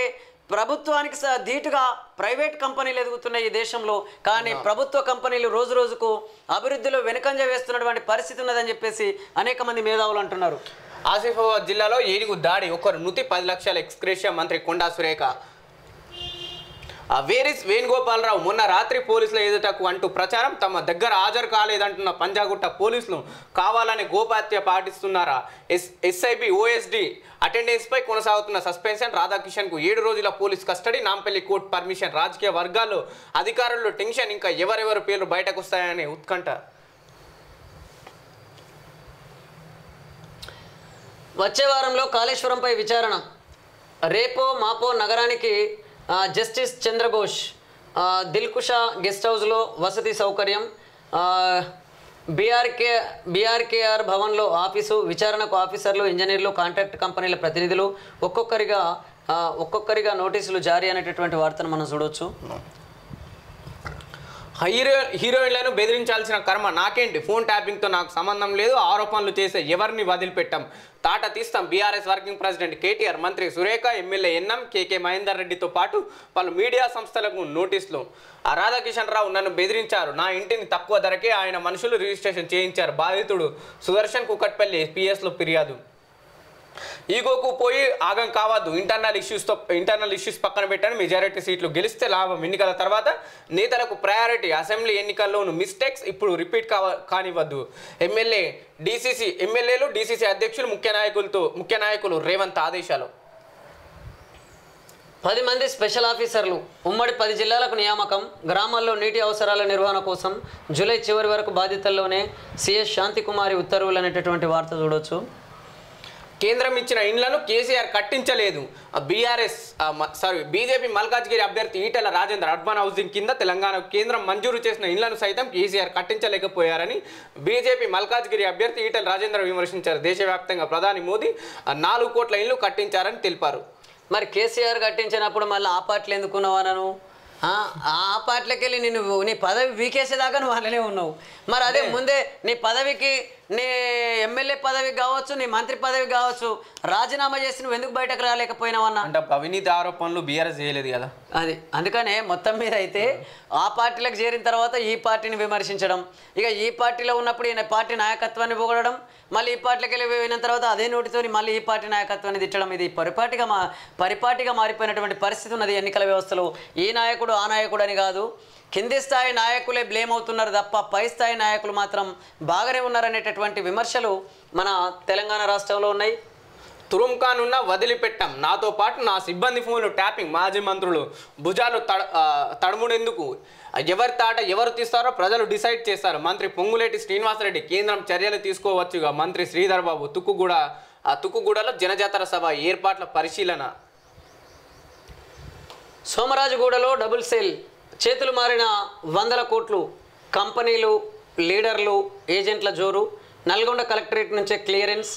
ప్రభుత్వానికి ధీటుగా ప్రైవేట్ కంపెనీలు ఎదుగుతున్నాయి ఈ దేశంలో, కానీ ప్రభుత్వ కంపెనీలు రోజు రోజుకు అభివృద్ధిలో వెనుకంజ వేస్తున్నటువంటి పరిస్థితి ఉన్నదని చెప్పేసి అనేక మంది మేధావులు అంటున్నారు. ఆసిఫాబాద్ జిల్లాలో ఏనుగు దాడి, ఒకరు మృతి, 10 లక్షల ఎక్స్గ్రేషియా, మంత్రి కొండా సురేఖ. వేరిస్ వేణుగోపాలరావు మొన్న రాత్రి పోలీసుల ఎదుటకు అంటూ ప్రచారం, తమ దగ్గర హాజరు కాలేదంటున్న పంజాగుట్ట పోలీసులు కావాలని గోప్యత పాటిస్తున్నారా? SIB OSD అటెండెన్స్పై కొనసాగుతున్న సస్పెన్షన్, రాధాకిషన్కు 7 రోజుల police custody, Nampally court permission. రాజకీయ వర్గాల్లో అధికారుల్లో టెన్షన్, ఇంకా ఎవరెవరు పేర్లు బయటకు వస్తాయనే ఉత్కంఠ. వచ్చే వారంలో కాళేశ్వరంపై విచారణ, రేపో మాపో నగరానికి జస్టిస్ చంద్రఘోష్, దిల్కుషా గెస్ట్ హౌస్లో వసతి సౌకర్యం, BRKR భవన్లో ఆఫీసు, విచారణకు ఆఫీసర్లు, ఇంజనీర్లు, కాంట్రాక్ట్ కంపెనీల ప్రతినిధులు, ఒక్కొక్కరిగా నోటీసులు జారీ అనేటటువంటి వార్తను మనం చూడవచ్చు. హీరోయిన్లను బెదిరించాల్సిన కర్మ నాకేంటి, ఫోన్ ట్యాపింగ్తో నాకు సంబంధం లేదు, ఆరోపణలు చేసే ఎవరిని వదిలిపెట్టాం, తాట తీస్తాం. బీఆర్ఎస్ వర్కింగ్ ప్రెసిడెంట్ కేటీఆర్, మంత్రి సురేఖ, ఎమ్మెల్యే ఎన్ఎం, కేకే మహేందర్ రెడ్డితో పాటు పలు మీడియా సంస్థలకు నోటీసులు. రాధాకిషన్ రావు నన్ను బెదిరించారు, నా ఇంటిని తక్కువ ధరకే ఆయన మనుషులు రిజిస్ట్రేషన్ చేయించారు, బాధితుడు సుదర్శన్ కుకట్పల్లి PSలో ఫిర్యాదు. ఈగోకు పోయి ఆగం కావద్దు, ఇంటర్నల్ ఇష్యూస్ పక్కన పెట్టని మెజారిటీ సీట్లు గెలిస్తే లాభం, ఎన్నికల తర్వాత నేతలకు ప్రయారిటీ, అసెంబ్లీ ఎన్నికల్లోనూ మిస్టేక్స్ ఇప్పుడు రిపీట్ కానివ్వద్దు, ఎమ్మెల్యేలు డీసీసీ అధ్యక్షులు ముఖ్య నాయకులు రేవంత్ ఆదేశాలు. 10 మంది స్పెషల్ ఆఫీసర్లు ఉమ్మడి 10 జిల్లాలకు నియామకం, గ్రామాల్లో నీటి అవసరాల నిర్వహణ కోసం జూలై చివరి వరకు బాధ్యతల్లోనే సిఎస్ శాంతికుమారి ఉత్తర్వులు అనేటటువంటి వార్త చూడొచ్చు. కేంద్రం ఇచ్చిన ఇండ్లను కేసీఆర్ కట్టించలేదు, బీజేపీ మల్కాజ్గిరి అభ్యర్థి ఈటెల రాజేందర్ అర్బన్ హౌసింగ్ కింద తెలంగాణ కేంద్రం మంజూరు చేసిన ఇండ్లను సైతం కేసీఆర్ కట్టించలేకపోయారని బీజేపీ మల్కాజ్గిరి అభ్యర్థి ఈటెల రాజేందర్ విమర్శించారు. దేశవ్యాప్తంగా ప్రధాని మోదీ 4 కోట్ల ఇండ్లు కట్టించారని తెలిపారు. మరి కేసీఆర్ కట్టించినప్పుడు మళ్ళీ ఆ పార్టీలు ఎందుకున్నావా నన్ను? ఆ పార్టీలకి వెళ్ళి నీ పదవి వీకేసేదాకా నువ్వు అలానే ఉన్నావు. మరి అదే ముందే నీ పదవికి, నీ ఎమ్మెల్యే పదవికి కావచ్చు, నీ మంత్రి పదవికి కావచ్చు రాజీనామా చేసి నువ్వు ఎందుకు బయటకు రాలేకపోయినావన్నా? అంటే అవినీతి ఆరోపణలు బీఆర్ఎస్ చేయలేదు కదా, అది అందుకనే మొత్తం మీద అయితే ఆ పార్టీలకు చేరిన తర్వాత ఈ పార్టీని విమర్శించడం, ఇక ఈ పార్టీలో ఉన్నప్పుడు ఈయన పార్టీ నాయకత్వాన్ని పొగడడం, మళ్ళీ ఈ పార్టీకి వెళ్ళి పోయిన తర్వాత అదే నోటితో మళ్ళీ ఈ పార్టీ నాయకత్వాన్ని తిట్టడం, ఇది పరిపాటిగా మారిపోయినటువంటి పరిస్థితి ఉన్నది ఎన్నికల వ్యవస్థలో. ఈ నాయకుడు ఆ నాయకుడు అని కాదు, కింది స్థాయి నాయకులే బ్లేమ్ అవుతున్నారు తప్ప పై స్థాయి నాయకులు మాత్రం బాగానే ఉన్నారనేటటువంటి విమర్శలు మన తెలంగాణ రాష్ట్రంలో ఉన్నాయి. తురుంకానున్న వదిలిపెట్టాం, నాతో పాటు నా సిబ్బంది ఫోన్లు ట్యాపింగ్, మాజీ మంత్రులు భుజాలు తడుముడెందుకు, ఎవరి తాట ఎవరు తీస్తారో ప్రజలు డిసైడ్ చేస్తారు. మంత్రి పొంగులేటి శ్రీనివాసరెడ్డి కేంద్రం చర్యలు తీసుకోవచ్చుగా, మంత్రి శ్రీధర్ బాబు తుక్కుగూడలో జనజాతర సభ ఏర్పాట్ల పరిశీలన. సోమరాజుగూడలో డబుల్ సేల్, చేతులు మారిన 100 కోట్లు, కంపెనీలు, లీడర్లు, ఏజెంట్ల జోరు, నల్గొండ కలెక్టరేట్ నుంచే క్లియరెన్స్,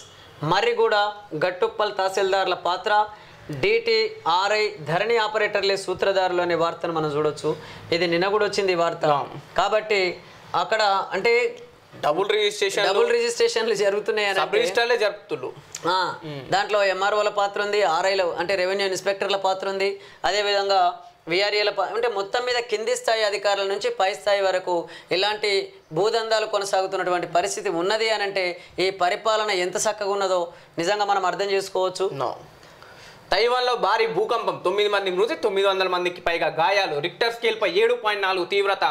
మర్రిగూడ గట్టుప్పల్ తహసీల్దార్ల పాత్ర, డిటి ఆర్ఐ ధరణి ఆపరేటర్లే సూత్రధారులు అనే వార్తను మనం చూడొచ్చు. ఇది నిన్న కూడా వచ్చింది ఈ వార్త. కాబట్టి అక్కడ అంటే డబుల్ రిజిస్ట్రేషన్లు జరుగుతున్నాయి, దాంట్లో ఎంఆర్ఓల పాత్ర ఉంది, ఆర్ఐలో అంటే రెవెన్యూ ఇన్స్పెక్టర్ల పాత్ర ఉంది, అదేవిధంగా విఆర్ఏల అంటే మొత్తం మీద కింది స్థాయి అధికారుల నుంచి పై స్థాయి వరకు ఇలాంటి భూదందాలు కొనసాగుతున్నటువంటి పరిస్థితి ఉన్నది అని అంటే ఈ పరిపాలన ఎంత చక్కగా ఉన్నదో నిజంగా మనం అర్థం చేసుకోవచ్చు. తైవాన్లో భారీ భూకంపం, 9 మంది మృతి, 900 మందికి పైగా గాయాలు, రిక్టర్ స్కేల్పై 7.4 తీవ్రత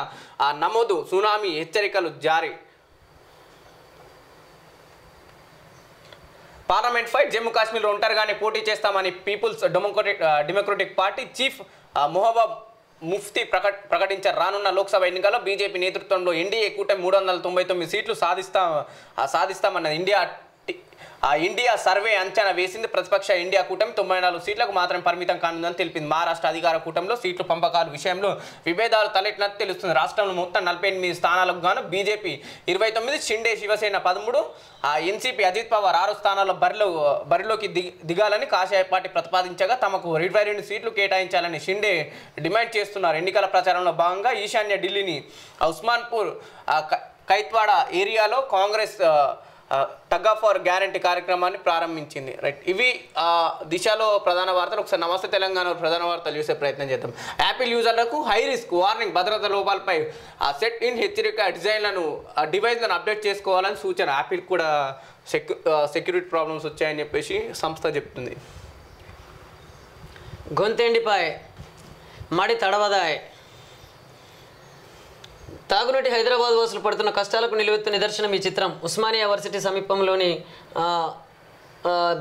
నమోదు, సునామీ హెచ్చరికలు జారీ. పార్లమెంట్ ఫైట్, జమ్మూ కాశ్మీర్లో ఒంటరిగానే పోటీ చేస్తామని peoples democratic party chief Mehbooba Mufti ప్రకటించారు. రానున్న లోక్సభ ఎన్నికల్లో బీజేపీ నేతృత్వంలో ఎన్డీఏ కూటమి 399 సీట్లు సాధిస్తామన్నది ఇండియా సర్వే అంచనా వేసింది. ప్రతిపక్ష ఇండియా కూటమి 94 సీట్లకు మాత్రం పరిమితం కానుందని తెలిపింది. మహారాష్ట్ర అధికార కూటమిలో సీట్లు పంపకాల విషయంలో విభేదాలు తలెట్టినట్టు తెలుస్తుంది. రాష్ట్రంలో మొత్తం 48 స్థానాలకు గాను బీజేపీ 29, షిండే శివసేన 13, ఎన్సీపీ అజిత్ పవార్ 6 స్థానాల్లో బరిలోకి దిగాలని కాషాయ పార్టీ ప్రతిపాదించగా తమకు 22 సీట్లు కేటాయించాలని షిండే డిమాండ్ చేస్తున్నారు. ఎన్నికల ప్రచారంలో భాగంగా ఈశాన్య ఢిల్లీని ఉస్మాన్పూర్ కైత్వాడ ఏరియాలో Congress tug of for guarantee కార్యక్రమాన్ని ప్రారంభించింది. రైట్, ఇవి దిశలో ప్రధాన వార్తలు. ఒకసారి నమస్తే తెలంగాణ ప్రధాన వార్తలు చూసే ప్రయత్నం చేద్దాం. యాపిల్ యూజర్లకు హై రిస్క్ వార్నింగ్, భద్రతా లోపాలపై సెట్ ఇన్ హెచ్చరిక డివైజ్లను అప్డేట్ చేసుకోవాలని సూచన. యాపిల్ కూడా సెక్యూరిటీ ప్రాబ్లమ్స్ వచ్చాయని చెప్పేసి సంస్థ చెప్తుంది. గొంతెండిపాయ్, మడి తడవదాయ్. తాగునీటి హైదరాబాద్ వాసులు పడుతున్న కష్టాలకు నిలువెత్తు నిదర్శనం ఈ చిత్రం. ఉస్మానియా వర్సిటీ సమీపంలోని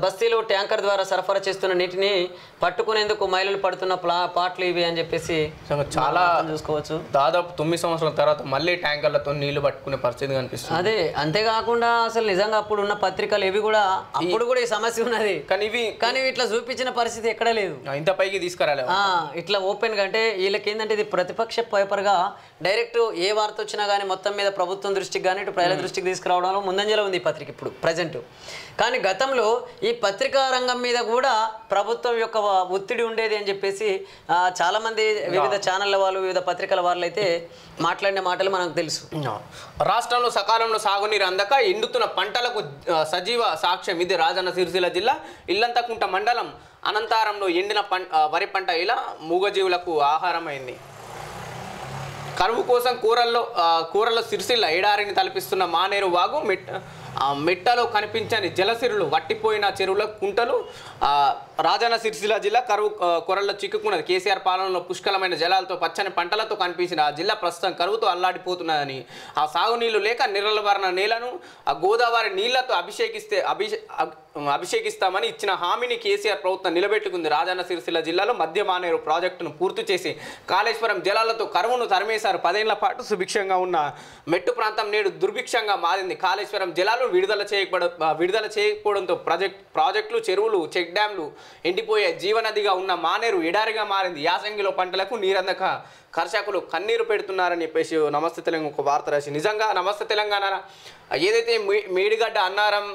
బస్తీలో ట్యాంకర్ ద్వారా సరఫరా చేస్తున్న నీటిని పట్టుకునేందుకు మహిళలు పడుతున్న పాటలు ఇవి అని చెప్పేసి చాలా చూసుకోవచ్చు. దాదాపు 9 సంవత్సరాల తర్వాత మళ్ళీ ట్యాంకర్లతో నీళ్లు పట్టుకునే పరిస్థితి కనిపిస్తుంది. అదే, అంతేకాకుండా అసలు నిజంగా అప్పుడు ఉన్న పత్రికలు ఇవి కూడా అప్పుడు కూడా ఈ సమస్య ఉన్నది, కానీ ఇట్లా చూపించిన పరిస్థితి ఎక్కడా లేదు. ఇంత పైకి తీసుకురాలే ఇట్లా ఓపెన్ గా. అంటే వీళ్ళకి ఏంటంటే ఇది ప్రతిపక్ష పేపర్గా డైరెక్ట్ ఏ వార్త వచ్చినా కానీ మొత్తం మీద ప్రభుత్వం దృష్టికి కానీ ఇటు ప్రజల దృష్టికి తీసుకురావడంలో ముందంజలో ఉంది ఈ పత్రిక ఇప్పుడు ప్రజెంట్. కానీ గతంలో ఈ పత్రికా రంగం మీద కూడా ప్రభుత్వం యొక్క ఒత్తిడి ఉండేది అని చెప్పేసి చాలామంది వివిధ ఛానళ్ళ వాళ్ళు, వివిధ పత్రికల వాళ్ళు అయితే మాట్లాడిన మాటలు మనకు తెలుసు. రాష్ట్రంలో సకాలంలో సాగునీరు అందక ఎండుతున్న పంటలకు సజీవ సాక్ష్యం ఇది రాజన్న సిరిసిల్ల జిల్లా ఇల్లంతకుంట మండలం అనంతారంలో ఎండిన వరి పంట ఇలా మూగజీవులకు ఆహారమైంది. కరువు కోసం కూరల్లో సిరిసిల్ల ఎడారిని తలపిస్తున్న మానేరు వాగు మెట్టలో కనిపించని జలసిరులు వట్టిపోయిన చెరువుల కుంటలు రాజన్న సిరిసిల్ల జిల్లా కరువు కొరల్లో చిక్కుకున్నది. కేసీఆర్ పాలనలో పుష్కలమైన జలాలతో పచ్చని పంటలతో కనిపించిన ఆ జిల్లా ప్రస్తుతం కరువుతో అల్లాడిపోతున్నదని, ఆ సాగునీళ్లు లేక నిర్మలవర్ణ నేలను ఆ గోదావరి నీళ్లతో అభిషేకిస్తామని ఇచ్చిన హామీని కేసీఆర్ ప్రభుత్వం నిలబెట్టుకుంది. రాజన్న సిరిసిల్ల జిల్లాలో మధ్య మానేరు ప్రాజెక్టును పూర్తి చేసి కాళేశ్వరం జలాలతో కరువును తరిమేశారు. 10 ఏళ్ల పాటు సుభిక్షంగా ఉన్న మెట్టు ప్రాంతం నేడు దుర్భిక్షంగా మారింది. కాళేశ్వరం జలాలు విడుదల చేయకపోవడంతో ప్రాజెక్టులు, చెరువులు, చెక్ డ్యాంలు ఎండిపోయే జీవనదిగా ఉన్న మానేరు ఎడారిగా మారింది. యాసంగిలో పంటలకు నీరందక కర్షకులు కన్నీరు పెడుతున్నారని చెప్పేసి నమస్తే తెలంగాణ ఒక వార్త రాసి, నిజంగా నమస్తే తెలంగాణ ఏదైతే మేడిగడ్డ అన్నారం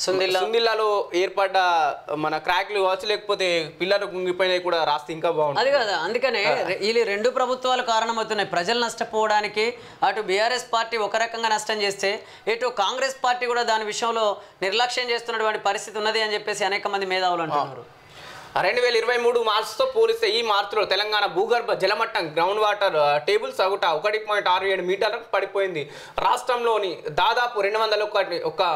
సుందిల్లాలో ఏర్పడ్డ మన క్రాక్లు కావచ్చు, లేకపోతే పిల్లలు గుంగిపోయినాయి కూడా రాస్తే ఇంకా బాగుంటుంది. అది కదా, అందుకనే ఈ 2 ప్రభుత్వాలు కారణమవుతున్నాయి ప్రజలు నష్టపోవడానికి. అటు బీఆర్ఎస్ పార్టీ ఒక రకంగా నష్టం చేస్తే, ఇటు కాంగ్రెస్ పార్టీ కూడా దాని విషయంలో నిర్లక్ష్యం చేస్తున్నటువంటి పరిస్థితి ఉన్నది అని చెప్పేసి అనేక మంది మేధావులు అంటున్నారు. 2023 మార్చితో పోలిస్తే ఈ మార్చిలో తెలంగాణ భూగర్భ జలమట్టం గ్రౌండ్ వాటర్ టేబుల్ సగటు 1.67 మీటర్లకు పడిపోయింది. రాష్ట్రంలోని దాదాపు 201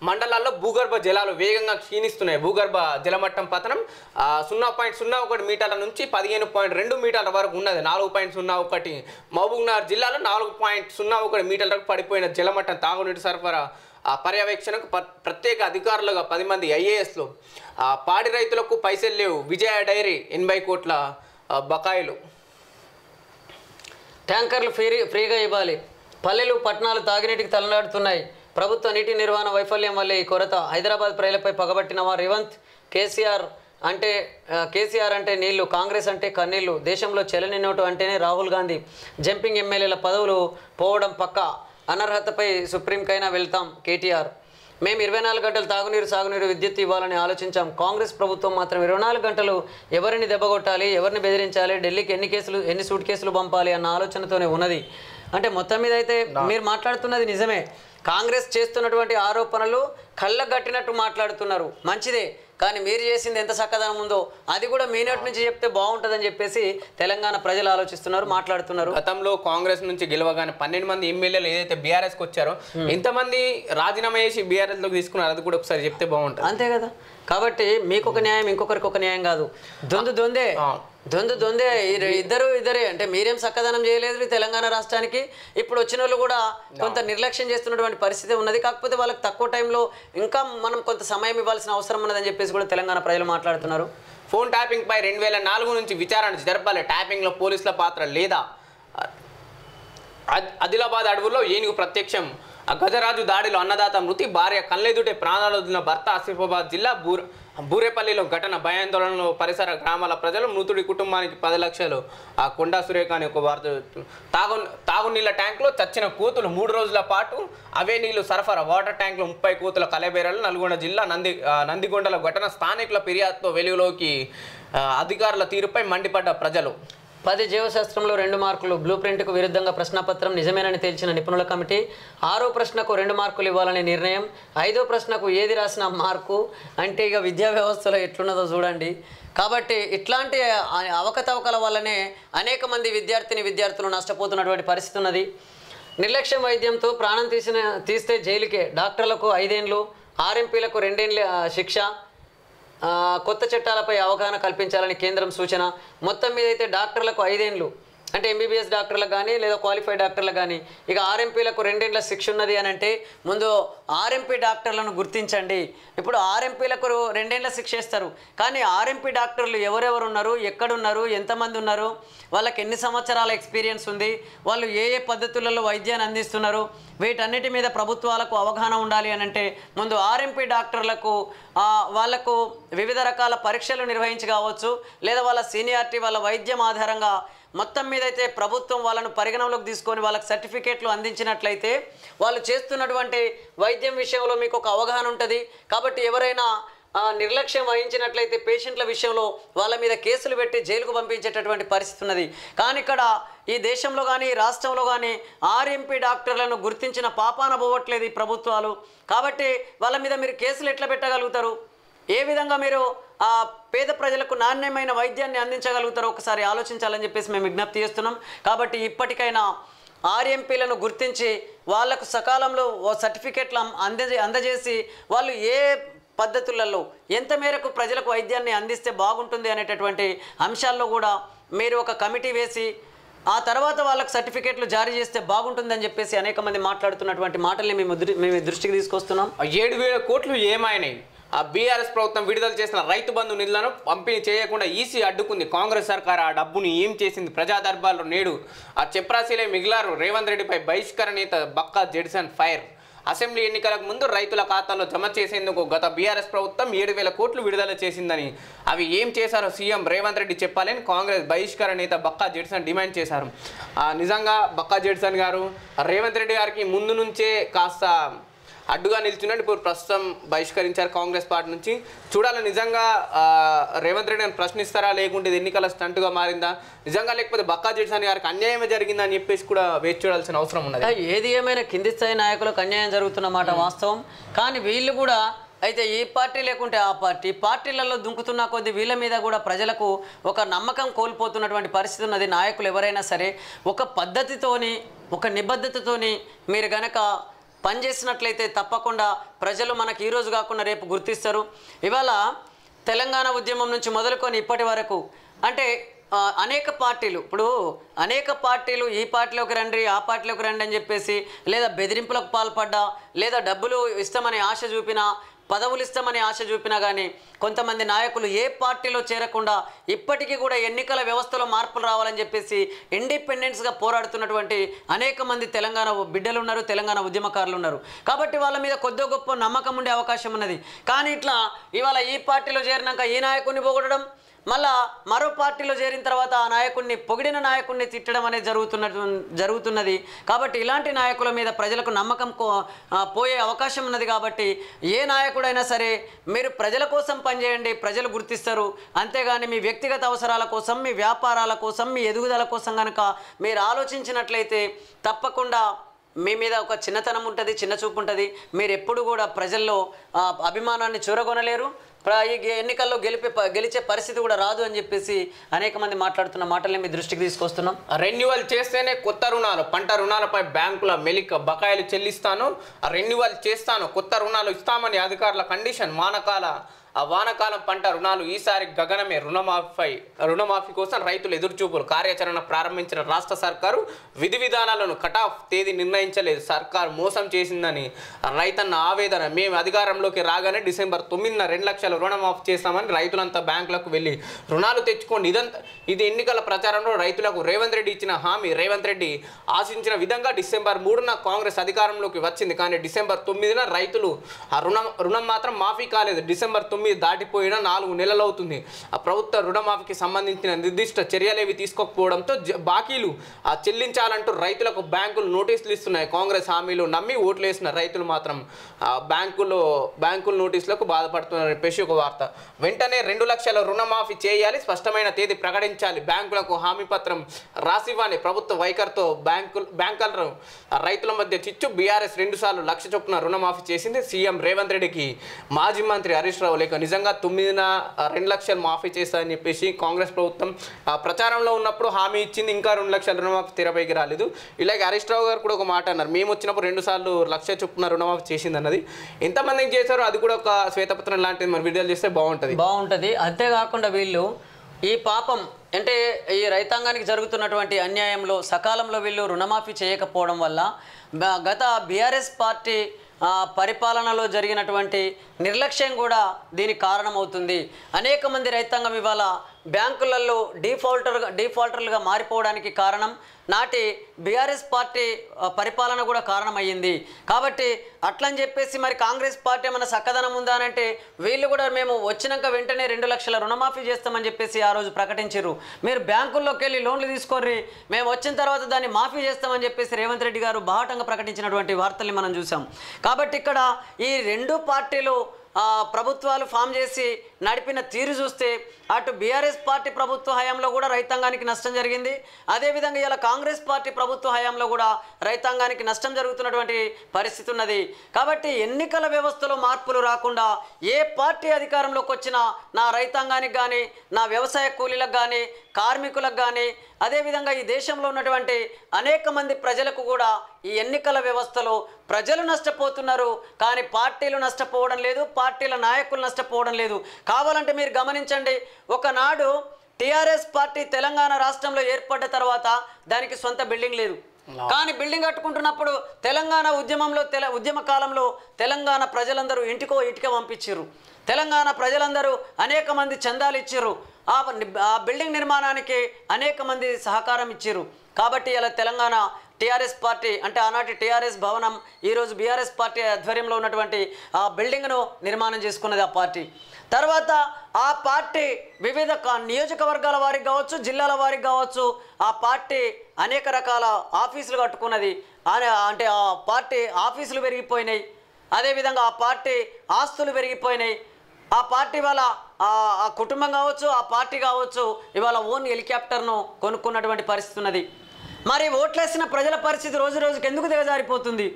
మండలాల్లో భూగర్భ జలాలు వేగంగా క్షీణిస్తున్నాయి. భూగర్భ జలమట్టం పతనం 0.01 మీటర్ల నుంచి 15.2 మీటర్ల వరకు ఉన్నది. 4.01 మహబూబ్నగర్ జిల్లాలో 4.01 మీటర్లకు పడిపోయిన జలమట్టం తాగునీటి సరఫరా పర్యవేక్షణకు ప్రత్యేక అధికారులుగా 10 మంది ఐఏఎస్లు. పాడి రైతులకు పైసలు లేవు. విజయ డైరీ 80 కోట్ల బకాయిలు. ట్యాంకర్లు ఫ్రీగా ఇవ్వాలి. పల్లెలు, పట్టణాలు తాగినీటికి తలనాడుతున్నాయి. ప్రభుత్వ నీటి నిర్వహణ వైఫల్యం వల్లే ఈ కొరత. హైదరాబాద్ ప్రజలపై పగబట్టినవా రేవంత్? కేసీఆర్ అంటే నీళ్లు, కాంగ్రెస్ అంటే కన్నీళ్లు. దేశంలో చెల్లని నోటు అంటేనే రాహుల్ గాంధీ. జంపింగ్ ఎమ్మెల్యేల పదవులు పోవడం పక్కా. అనర్హతపై సుప్రీంకైనా వెళ్తాం కేటీఆర్. మేము 24 గంటలు తాగునీరు, సాగునీరు, విద్యుత్ ఇవ్వాలని ఆలోచించాం. కాంగ్రెస్ ప్రభుత్వం మాత్రం 24 గంటలు ఎవరిని దెబ్బగొట్టాలి, ఎవరిని బెదిరించాలి, ఢిల్లీకి ఎన్ని సూట్ కేసులు పంపాలి అన్న ఆలోచనతోనే ఉన్నది. అంటే మొత్తం మీద అయితే మీరు మాట్లాడుతున్నది నిజమే. కాంగ్రెస్ చేస్తున్నటువంటి ఆరోపణలు కళ్ళగట్టినట్టు మాట్లాడుతున్నారు, మంచిదే. కానీ మీరు చేసింది ఎంత చక్కదనం ఉందో అది కూడా మీ నోటి నుంచి చెప్తే బాగుంటుందని చెప్పేసి తెలంగాణ ప్రజలు ఆలోచిస్తున్నారు, మాట్లాడుతున్నారు. గతంలో కాంగ్రెస్ నుంచి గెలవగానే 12 మంది ఎమ్మెల్యేలు ఏదైతే బీఆర్ఎస్కి వచ్చారో ఎంతమంది రాజీనామా చేసి బీఆర్ఎస్లోకి తీసుకున్నారు అది కూడా ఒకసారి చెప్తే బాగుంటుంది. అంతే కదా. కాబట్టి మీకు ఒక న్యాయం, ఇంకొకరికి ఒక న్యాయం కాదు. దొందే ఇద్దరే. అంటే మీరేం చక్కదనం చేయలేదు తెలంగాణ రాష్ట్రానికి. ఇప్పుడు వచ్చిన వాళ్ళు కూడా కొంత నిర్లక్ష్యం చేస్తున్నటువంటి పరిస్థితి ఉన్నది. కాకపోతే వాళ్ళకి తక్కువ టైంలో ఇంకా మనం కొంత సమయం ఇవ్వాల్సిన అవసరం ఉన్నదని చెప్పేసి కూడా తెలంగాణ ప్రజలు మాట్లాడుతున్నారు. ఫోన్ ట్యాపింగ్ పై 2004 నుంచి విచారణ జరపాలి. ట్యాపింగ్లో పోలీసుల పాత్ర లేదా? ఆదిలాబాద్ అడవుల్లో ఏనుగు ప్రత్యక్షం. గజరాజు దాడిలో అన్నదాత మృతి, భార్య కళ్ళెదుటే ప్రాణాలు వదిలిన భర్త. ఆసిఫాబాద్ జిల్లా బూరేపల్లిలో ఘటన భయాందోళనలో పరిసర గ్రామాల ప్రజలు. మృతుడి కుటుంబానికి 10 లక్షలు. ఆ కొండా సురేఖ అని ఒక వార్త. తాగునీళ్ళ ట్యాంకులో చచ్చిన కోతులు 3 రోజుల పాటు అవే నీళ్లు సరఫరా. వాటర్ ట్యాంకులో 30 కోతుల కలబేరాలు. నల్గొండ జిల్లా నందిగొండల ఘటన స్థానికుల ఫిర్యాదుతో వెలుగులోకి. అధికారుల తీరుపై మండిపడ్డ ప్రజలు. 10 జీవశాస్త్రంలో 2 మార్కులు. బ్లూ ప్రింట్కు విరుద్ధంగా ప్రశ్నపత్రం నిజమేనని తేల్చిన నిపుణుల కమిటీ. 6వ ప్రశ్నకు 2 మార్కులు ఇవ్వాలని నిర్ణయం. 5వ ప్రశ్నకు ఏది రాసిన మార్కు. అంటే ఇక విద్యా వ్యవస్థలో ఎట్లున్నదో చూడండి. కాబట్టి ఇట్లాంటి అవకతవకల వల్లనే అనేక మంది విద్యార్థులు నష్టపోతున్నటువంటి పరిస్థితి ఉన్నది. నిర్లక్ష్యం వైద్యంతో ప్రాణం తీస్తే జైలుకే. డాక్టర్లకు 5 ఏళ్ళు, ఆర్ఎంపీలకు 2 ఏళ్ళ శిక్ష. కొత్త చట్టాలపై అవగాహన కల్పించాలని కేంద్రం సూచన. మొత్తం మీద అయితే డాక్టర్లకు 5 ఏళ్ళు, అంటే ఎంబీబీఎస్ డాక్టర్లకు కానీ లేదా క్వాలిఫైడ్ డాక్టర్లకు కానీ. ఇక ఆర్ఎంపీలకు 2 ఏళ్ళ శిక్ష ఉన్నది అని అంటే ముందు ఆర్ఎంపీ డాక్టర్లను గుర్తించండి. ఇప్పుడు ఆర్ఎంపీలకు 2 ఏళ్ళ శిక్ష ఇస్తారు, కానీ ఆర్ఎంపీ డాక్టర్లు ఎవరెవరు ఉన్నారు, ఎక్కడున్నారు, ఎంతమంది ఉన్నారు, వాళ్ళకి ఎన్ని సంవత్సరాల ఎక్స్పీరియన్స్ ఉంది, వాళ్ళు ఏ పద్ధతులలో వైద్యాన్ని అందిస్తున్నారు, వీటన్నిటి మీద ప్రభుత్వాలకు అవగాహన ఉండాలి అని అంటే ముందు ఆర్ఎంపీ డాక్టర్లకు వాళ్లకు వివిధ రకాల పరీక్షలు నిర్వహించి కావచ్చు, లేదా వాళ్ళ సీనియారిటీ, వాళ్ళ వైద్యం ఆధారంగా మొత్తం మీద అయితే ప్రభుత్వం వాళ్ళను పరిగణనలోకి తీసుకొని వాళ్ళకి సర్టిఫికేట్లు అందించినట్లయితే వాళ్ళు చేస్తున్నటువంటి వైద్యం విషయంలో మీకు ఒక అవగాహన ఉంటుంది. కాబట్టి ఎవరైనా నిర్లక్ష్యం వహించినట్లయితే పేషెంట్ల విషయంలో వాళ్ళ మీద కేసులు పెట్టి జైలుకు పంపించేటటువంటి పరిస్థితి ఉన్నది. కానీ ఇక్కడ ఈ దేశంలో కానీ రాష్ట్రంలో కానీ ఆర్ఎంపీ డాక్టర్లను గుర్తించిన పాపాన పోవట్లేదు ఈ ప్రభుత్వాలు. కాబట్టి వాళ్ళ మీద మీరు కేసులు ఎట్లా పెట్టగలుగుతారు? ఏ విధంగా మీరు పేద ప్రజలకు నాణ్యమైన వైద్యాన్ని అందించగలుగుతారో ఒకసారి ఆలోచించాలని చెప్పేసి మేము విజ్ఞప్తి చేస్తున్నాం. కాబట్టి ఇప్పటికైనా ఆర్ఎంపీలను గుర్తించి వాళ్లకు సకాలంలో సర్టిఫికెట్లు అందజేసి వాళ్ళు ఏ పద్ధతులలో ఎంత మేరకు ప్రజలకు వైద్యాన్ని అందిస్తే బాగుంటుంది అనేటటువంటి అంశాల్లో కూడా మీరు ఒక కమిటీ వేసి ఆ తర్వాత వాళ్ళకు సర్టిఫికెట్లు జారీ చేస్తే బాగుంటుందని చెప్పేసి అనేక మంది మాట్లాడుతున్నటువంటి మాటల్ని మేము దృష్టికి తీసుకొస్తున్నాం. 7,000 కోట్లు ఏమైనాయి? ఆ బీఆర్ఎస్ ప్రభుత్వం విడుదల చేసిన రైతు బంధు నిధులను పంపిణీ చేయకుండా ఈసీ అడ్డుకుంది. కాంగ్రెస్ సర్కార్ ఆ డబ్బుని ఏం చేసింది? ప్రజా దర్బార్లో నేడు ఆ చెప్రాసీలే మిగిలారు. రేవంత్ రెడ్డిపై బహిష్కరణ నేత బక్కా జెడ్సన్ ఫైర్. అసెంబ్లీ ఎన్నికలకు ముందు రైతుల ఖాతాల్లో జమ చేసేందుకు గత బీఆర్ఎస్ ప్రభుత్వం 7,000 కోట్లు విడుదల చేసిందని, అవి ఏం చేశారో సీఎం రేవంత్ రెడ్డి చెప్పాలని కాంగ్రెస్ బహిష్కరణ నేత బక్కా జెడ్సన్ డిమాండ్ చేశారు. నిజంగా బక్కా జెడ్సన్ గారు రేవంత్ రెడ్డి గారికి ముందు నుంచే కాస్త అడ్డుగా నిల్చున్నట్టు ఇప్పుడు ప్రస్తుతం బహిష్కరించారు కాంగ్రెస్ పార్టీ నుంచి. చూడాలి నిజంగా రేవంత్ రెడ్డిని ప్రశ్నిస్తారా, లేకుంటే ఇది ఎన్నికల స్టంట్గా మారిందా నిజంగా, లేకపోతే బక్కా జెడ్సన్ గారికి అన్యాయమే జరిగిందా అని చెప్పేసి కూడా వేచి చూడాల్సిన అవసరం ఉన్నది. ఏది ఏమైనా కింది స్థాయి నాయకులకు అన్యాయం జరుగుతున్నమాట వాస్తవం. కానీ వీళ్ళు కూడా అయితే ఈ పార్టీ లేకుంటే ఆ పార్టీలలో దుంకుతున్న కొద్దీ వీళ్ళ మీద కూడా ప్రజలకు ఒక నమ్మకం కోల్పోతున్నటువంటి పరిస్థితి ఉన్నది. నాయకులు ఎవరైనా సరే ఒక పద్ధతితోని ఒక నిబద్ధతతోని మీరు గనక పనిచేసినట్లయితే తప్పకుండా ప్రజలు మనకు ఈరోజు కాకుండా రేపు గుర్తిస్తారు. ఇవాళ తెలంగాణ ఉద్యమం నుంచి మొదలుకొని ఇప్పటి వరకు అంటే అనేక పార్టీలు అనేక పార్టీలు ఈ పార్టీలోకి రండి ఆ పార్టీలోకి రండి అని చెప్పేసి లేదా బెదిరింపులకు పాల్పడ్డా లేదా డబ్బులు ఇస్తామని ఆశ చూపినా పదవులు ఇస్తామని ఆశ చూపినా కానీ కొంతమంది నాయకులు ఏ పార్టీలో చేరకుండా ఇప్పటికీ కూడా ఎన్నికల వ్యవస్థలో మార్పులు రావాలని చెప్పేసి ఇండిపెండెన్స్గా పోరాడుతున్నటువంటి అనేక మంది తెలంగాణ బిడ్డలు ఉన్నారు, తెలంగాణ ఉద్యమకారులు ఉన్నారు. కాబట్టి వాళ్ళ మీద కొద్ది గొప్ప నమ్మకం ఉండే అవకాశం ఉన్నది. కానీ ఇట్లా ఇవాళ ఈ పార్టీలో చేరినాక ఈ నాయకుడిని పొగడడం, మళ్ళా మరో పార్టీలో చేరిన తర్వాత ఆ నాయకుడిని పొగిడిన నాయకుడిని తిట్టడం అనేది జరుగుతున్నది. కాబట్టి ఇలాంటి నాయకుల మీద ప్రజలకు నమ్మకం పోయే అవకాశం ఉన్నది. కాబట్టి ఏ నాయకుడైనా సరే మీరు ప్రజల కోసం పనిచేయండి, ప్రజలు గుర్తిస్తారు. అంతేగాని మీ వ్యక్తిగత అవసరాల కోసం, మీ వ్యాపారాల కోసం, మీ ఎదుగుదల కోసం కనుక మీరు ఆలోచించినట్లయితే తప్పకుండా మీ మీద ఒక చిన్నతనం ఉంటుంది, చిన్న చూపు ఉంటుంది. మీరు ఎప్పుడు కూడా ప్రజల్లో అభిమానాన్ని చూరగొనలేరు. ఈ ఎన్నికల్లో గెలిచే పరిస్థితి కూడా రాదు అని చెప్పేసి అనేక మంది మాట్లాడుతున్న మాటల్ని మీ దృష్టికి తీసుకొస్తున్నాం. రెన్యువల్ చేస్తేనే కొత్త రుణాలు, పంట రుణాలపై బ్యాంకుల మెలిక బకాయిలు చెల్లిస్తాను, రెన్యువల్ చేస్తాను, కొత్త రుణాలు ఇస్తామని అధికారుల కండిషన్. వానకాలం పంట రుణాలు ఈసారి గగనమే. రుణమాఫీ కోసం రైతులు ఎదురుచూపులు. కార్యాచరణ ప్రారంభించిన రాష్ట్ర సర్కారు విధి విధానాలను కటాఫ్ తేదీ నిర్ణయించలేదు. సర్కారు మోసం చేసిందని రైతన్న ఆవేదన. మేము అధికారంలోకి రాగానే డిసెంబర్ 9న 2 లక్షల రుణమాఫీ చేస్తామని రైతులంతా బ్యాంకులకు వెళ్ళి రుణాలు తెచ్చుకోండి. ఇది ఎన్నికల ప్రచారంలో రైతులకు రేవంత్ రెడ్డి ఇచ్చిన హామీ. రేవంత్ రెడ్డి ఆశించిన విధంగా డిసెంబర్ 3న కాంగ్రెస్ అధికారంలోకి వచ్చింది. కానీ డిసెంబర్ 9న రైతులు ఆ రుణం మాత్రం మాఫీ కాలేదు. డిసెంబర్ 9 దాటిపోయిన 4 నెలలు అవుతుంది. ఆ ప్రభుత్వ రుణమాఫీకి సంబంధించిన నిర్దిష్ట చర్యలేవి తీసుకోకపోవడంతో బాకీలు చెల్లించాలంటూ రైతులకు బ్యాంకులు నోటీసులు ఇస్తున్నాయి. కాంగ్రెస్ హామీలు నమ్మి ఓట్లు వేసిన రైతులు మాత్రం బ్యాంకుల నోటీసులకు బాధపడుతున్నారని చెప్పేసి ఒక వార్త. వెంటనే 2 లక్షల రుణమాఫీ చేయాలి, స్పష్టమైన తేదీ ప్రకటించాలి, బ్యాంకులకు హామీ పత్రం రాసివ్వాలి. ప్రభుత్వ వైఖరితో బ్యాంకుల రైతుల మధ్య చిచ్చు. బీఆర్ఎస్ 2 సార్లు లక్ష చొప్పున రుణమాఫీ చేసింది. సీఎం రేవంత్ రెడ్డికి మాజీ మంత్రి హరీష్ రావు లేఖ. నిజంగా 9న 2 లక్షలు మాఫీ చేస్తారని చెప్పేసి కాంగ్రెస్ ప్రభుత్వం ప్రచారంలో ఉన్నప్పుడు హామీ ఇచ్చింది. ఇంకా 2 లక్షల రుణమాఫీ తెరపైకి రాలేదు. ఇలాగే హరీష్ రావు గారు కూడా ఒక మాట అన్నారు, మేము వచ్చినప్పుడు 2 సార్లు లక్ష చొప్పున రుణమాఫీ చేసింది అన్నది. ఎంతమందికి చేశారో అది కూడా ఒక శ్వేతపత్రం లాంటిది మనం విడుదల చేస్తే బాగుంటుంది. అంతేకాకుండా వీళ్ళు ఈ పాపం అంటే ఈ రైతాంగానికి జరుగుతున్నటువంటి అన్యాయంలో సకాలంలో వీళ్ళు రుణమాఫీ చేయకపోవడం వల్ల గత బీఆర్ఎస్ పార్టీ పరిపాలనలో జరిగినటువంటి నిర్లక్ష్యం కూడా దీనికి కారణమవుతుంది. అనేక మంది రైతాంగం ఇవాళ బ్యాంకులలో డిఫాల్టర్లుగా మారిపోవడానికి కారణం నాటి బీఆర్ఎస్ పార్టీ పరిపాలన కూడా కారణమయ్యింది. కాబట్టి అట్లని చెప్పేసి మరి కాంగ్రెస్ పార్టీ ఏమైనా చక్కదనం ఉందా అని అంటే వీళ్ళు కూడా మేము వచ్చినాక వెంటనే 2 లక్షల రుణమాఫీ చేస్తామని చెప్పేసి ఆ రోజు ప్రకటించారు. మీరు బ్యాంకుల్లోకి వెళ్ళి లోన్లు తీసుకోర్రి, మేము వచ్చిన తర్వాత దాన్ని మాఫీ చేస్తామని చెప్పేసి రేవంత్ రెడ్డి గారు బాహటంగా ప్రకటించినటువంటి వార్తల్ని మనం చూసాం. కాబట్టి ఇక్కడ ఈ 2 పార్టీలు ప్రభుత్వాలు ఫామ్ చేసి నడిపిన తీరు చూస్తే అటు బీఆర్ఎస్ పార్టీ ప్రభుత్వ హయాంలో కూడా రైతాంగానికి నష్టం జరిగింది. అదేవిధంగా ఇలా కాంగ్రెస్ పార్టీ ప్రభుత్వ హయాంలో కూడా రైతాంగానికి నష్టం జరుగుతున్నటువంటి పరిస్థితి ఉన్నది. కాబట్టి ఎన్నికల వ్యవస్థలో మార్పులు రాకుండా ఏ పార్టీ అధికారంలోకి వచ్చినా నా రైతాంగానికి కానీ, నా వ్యవసాయ కూలీలకు కానీ, కార్మికులకు కానీ, అదేవిధంగా ఈ దేశంలో ఉన్నటువంటి అనేక మంది ప్రజలకు కూడా ఈ ఎన్నికల వ్యవస్థలో ప్రజలు నష్టపోతున్నారు, కానీ పార్టీలు నష్టపోవడం లేదు, పార్టీల నాయకులు నష్టపోవడం లేదు. కావాలంటే మీరు గమనించండి, ఒకనాడు టీఆర్ఎస్ పార్టీ తెలంగాణ రాష్ట్రంలో ఏర్పడ్డ తర్వాత దానికి సొంత బిల్డింగ్ లేదు, కానీ బిల్డింగ్ కట్టుకుంటున్నప్పుడు తెలంగాణ ఉద్యమంలో ఉద్యమ కాలంలో తెలంగాణ ప్రజలందరూ ఇంటికో ఇటుక పంపించారు. తెలంగాణ ప్రజలందరూ అనేక మంది చందాలు ఇచ్చారు. ఆ బిల్డింగ్ నిర్మాణానికి అనేక మంది సహకారం ఇచ్చారు. కాబట్టి ఇలా తెలంగాణ టీఆర్ఎస్ పార్టీ అంటే ఆనాటి టీఆర్ఎస్ భవనం ఈరోజు బీఆర్ఎస్ పార్టీ ఆధ్వర్యంలో ఉన్నటువంటి ఆ బిల్డింగ్ను నిర్మాణం చేసుకున్నది ఆ పార్టీ. తర్వాత ఆ పార్టీ వివిధ నియోజకవర్గాల వారికి కావచ్చు, జిల్లాల వారికి కావచ్చు, ఆ పార్టీ అనేక రకాల ఆఫీసులు కట్టుకున్నది. అంటే ఆ పార్టీ ఆఫీసులు పెరిగిపోయినాయి, అదేవిధంగా ఆ పార్టీ ఆస్తులు పెరిగిపోయినాయి. ఆ పార్టీ వాళ్ళ ఆ కుటుంబం కావచ్చు, ఆ పార్టీ కావచ్చు, ఇవాళ ఓన్ హెలికాప్టర్ను కొనుక్కున్నటువంటి పరిస్థితి ఉన్నది. మరి ఓట్లేసిన ప్రజల పరిస్థితి రోజు రోజుకి ఎందుకు దిగజారిపోతుంది?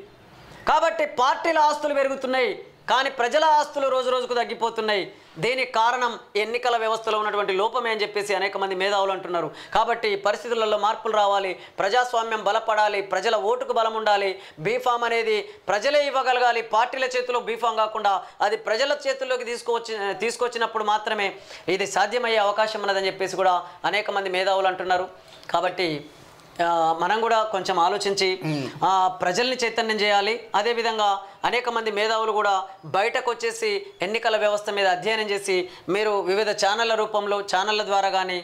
కాబట్టి పార్టీల ఆస్తులు పెరుగుతున్నాయి, కానీ ప్రజల ఆస్తులు రోజు రోజుకు తగ్గిపోతున్నాయి. దీనికి కారణం ఎన్నికల వ్యవస్థలో ఉన్నటువంటి లోపమే అని చెప్పేసి అనేక మంది మేధావులు అంటున్నారు. కాబట్టి పరిస్థితులలో మార్పులు రావాలి, ప్రజాస్వామ్యం బలపడాలి, ప్రజల ఓటుకు బలం ఉండాలి. బీఫామ్ అనేది ప్రజలే ఇవ్వగలగాలి, పార్టీల చేతిలో బీఫామ్ కాకుండా అది ప్రజల చేతుల్లోకి తీసుకొచ్చినప్పుడు మాత్రమే ఇది సాధ్యమయ్యే అవకాశం ఉన్నదని చెప్పేసి కూడా అనేక మంది మేధావులు అంటున్నారు. కాబట్టి మనం కూడా కొంచెం ఆలోచించి ప్రజల్ని చైతన్యం చేయాలి. అదేవిధంగా అనేక మంది మేధావులు కూడా బయటకు వచ్చేసి ఎన్నికల వ్యవస్థ మీద అధ్యయనం చేసి మీరు వివిధ ఛానళ్ళ రూపంలో ఛానళ్ళ ద్వారా కానీ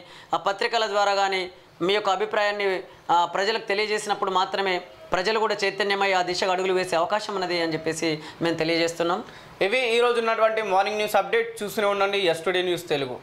పత్రికల ద్వారా కానీ మీ యొక్క అభిప్రాయాన్ని ప్రజలకు తెలియజేసినప్పుడు మాత్రమే ప్రజలు కూడా చైతన్యమై ఆ దిశగా అడుగులు వేసే అవకాశం ఉన్నది అని చెప్పేసి మేము తెలియజేస్తున్నాం. ఇవి ఈరోజు ఉన్నటువంటి మార్నింగ్ న్యూస్ అప్డేట్. చూస్తూనే ఉండండి ఎస్టుడే న్యూస్ తెలుగు.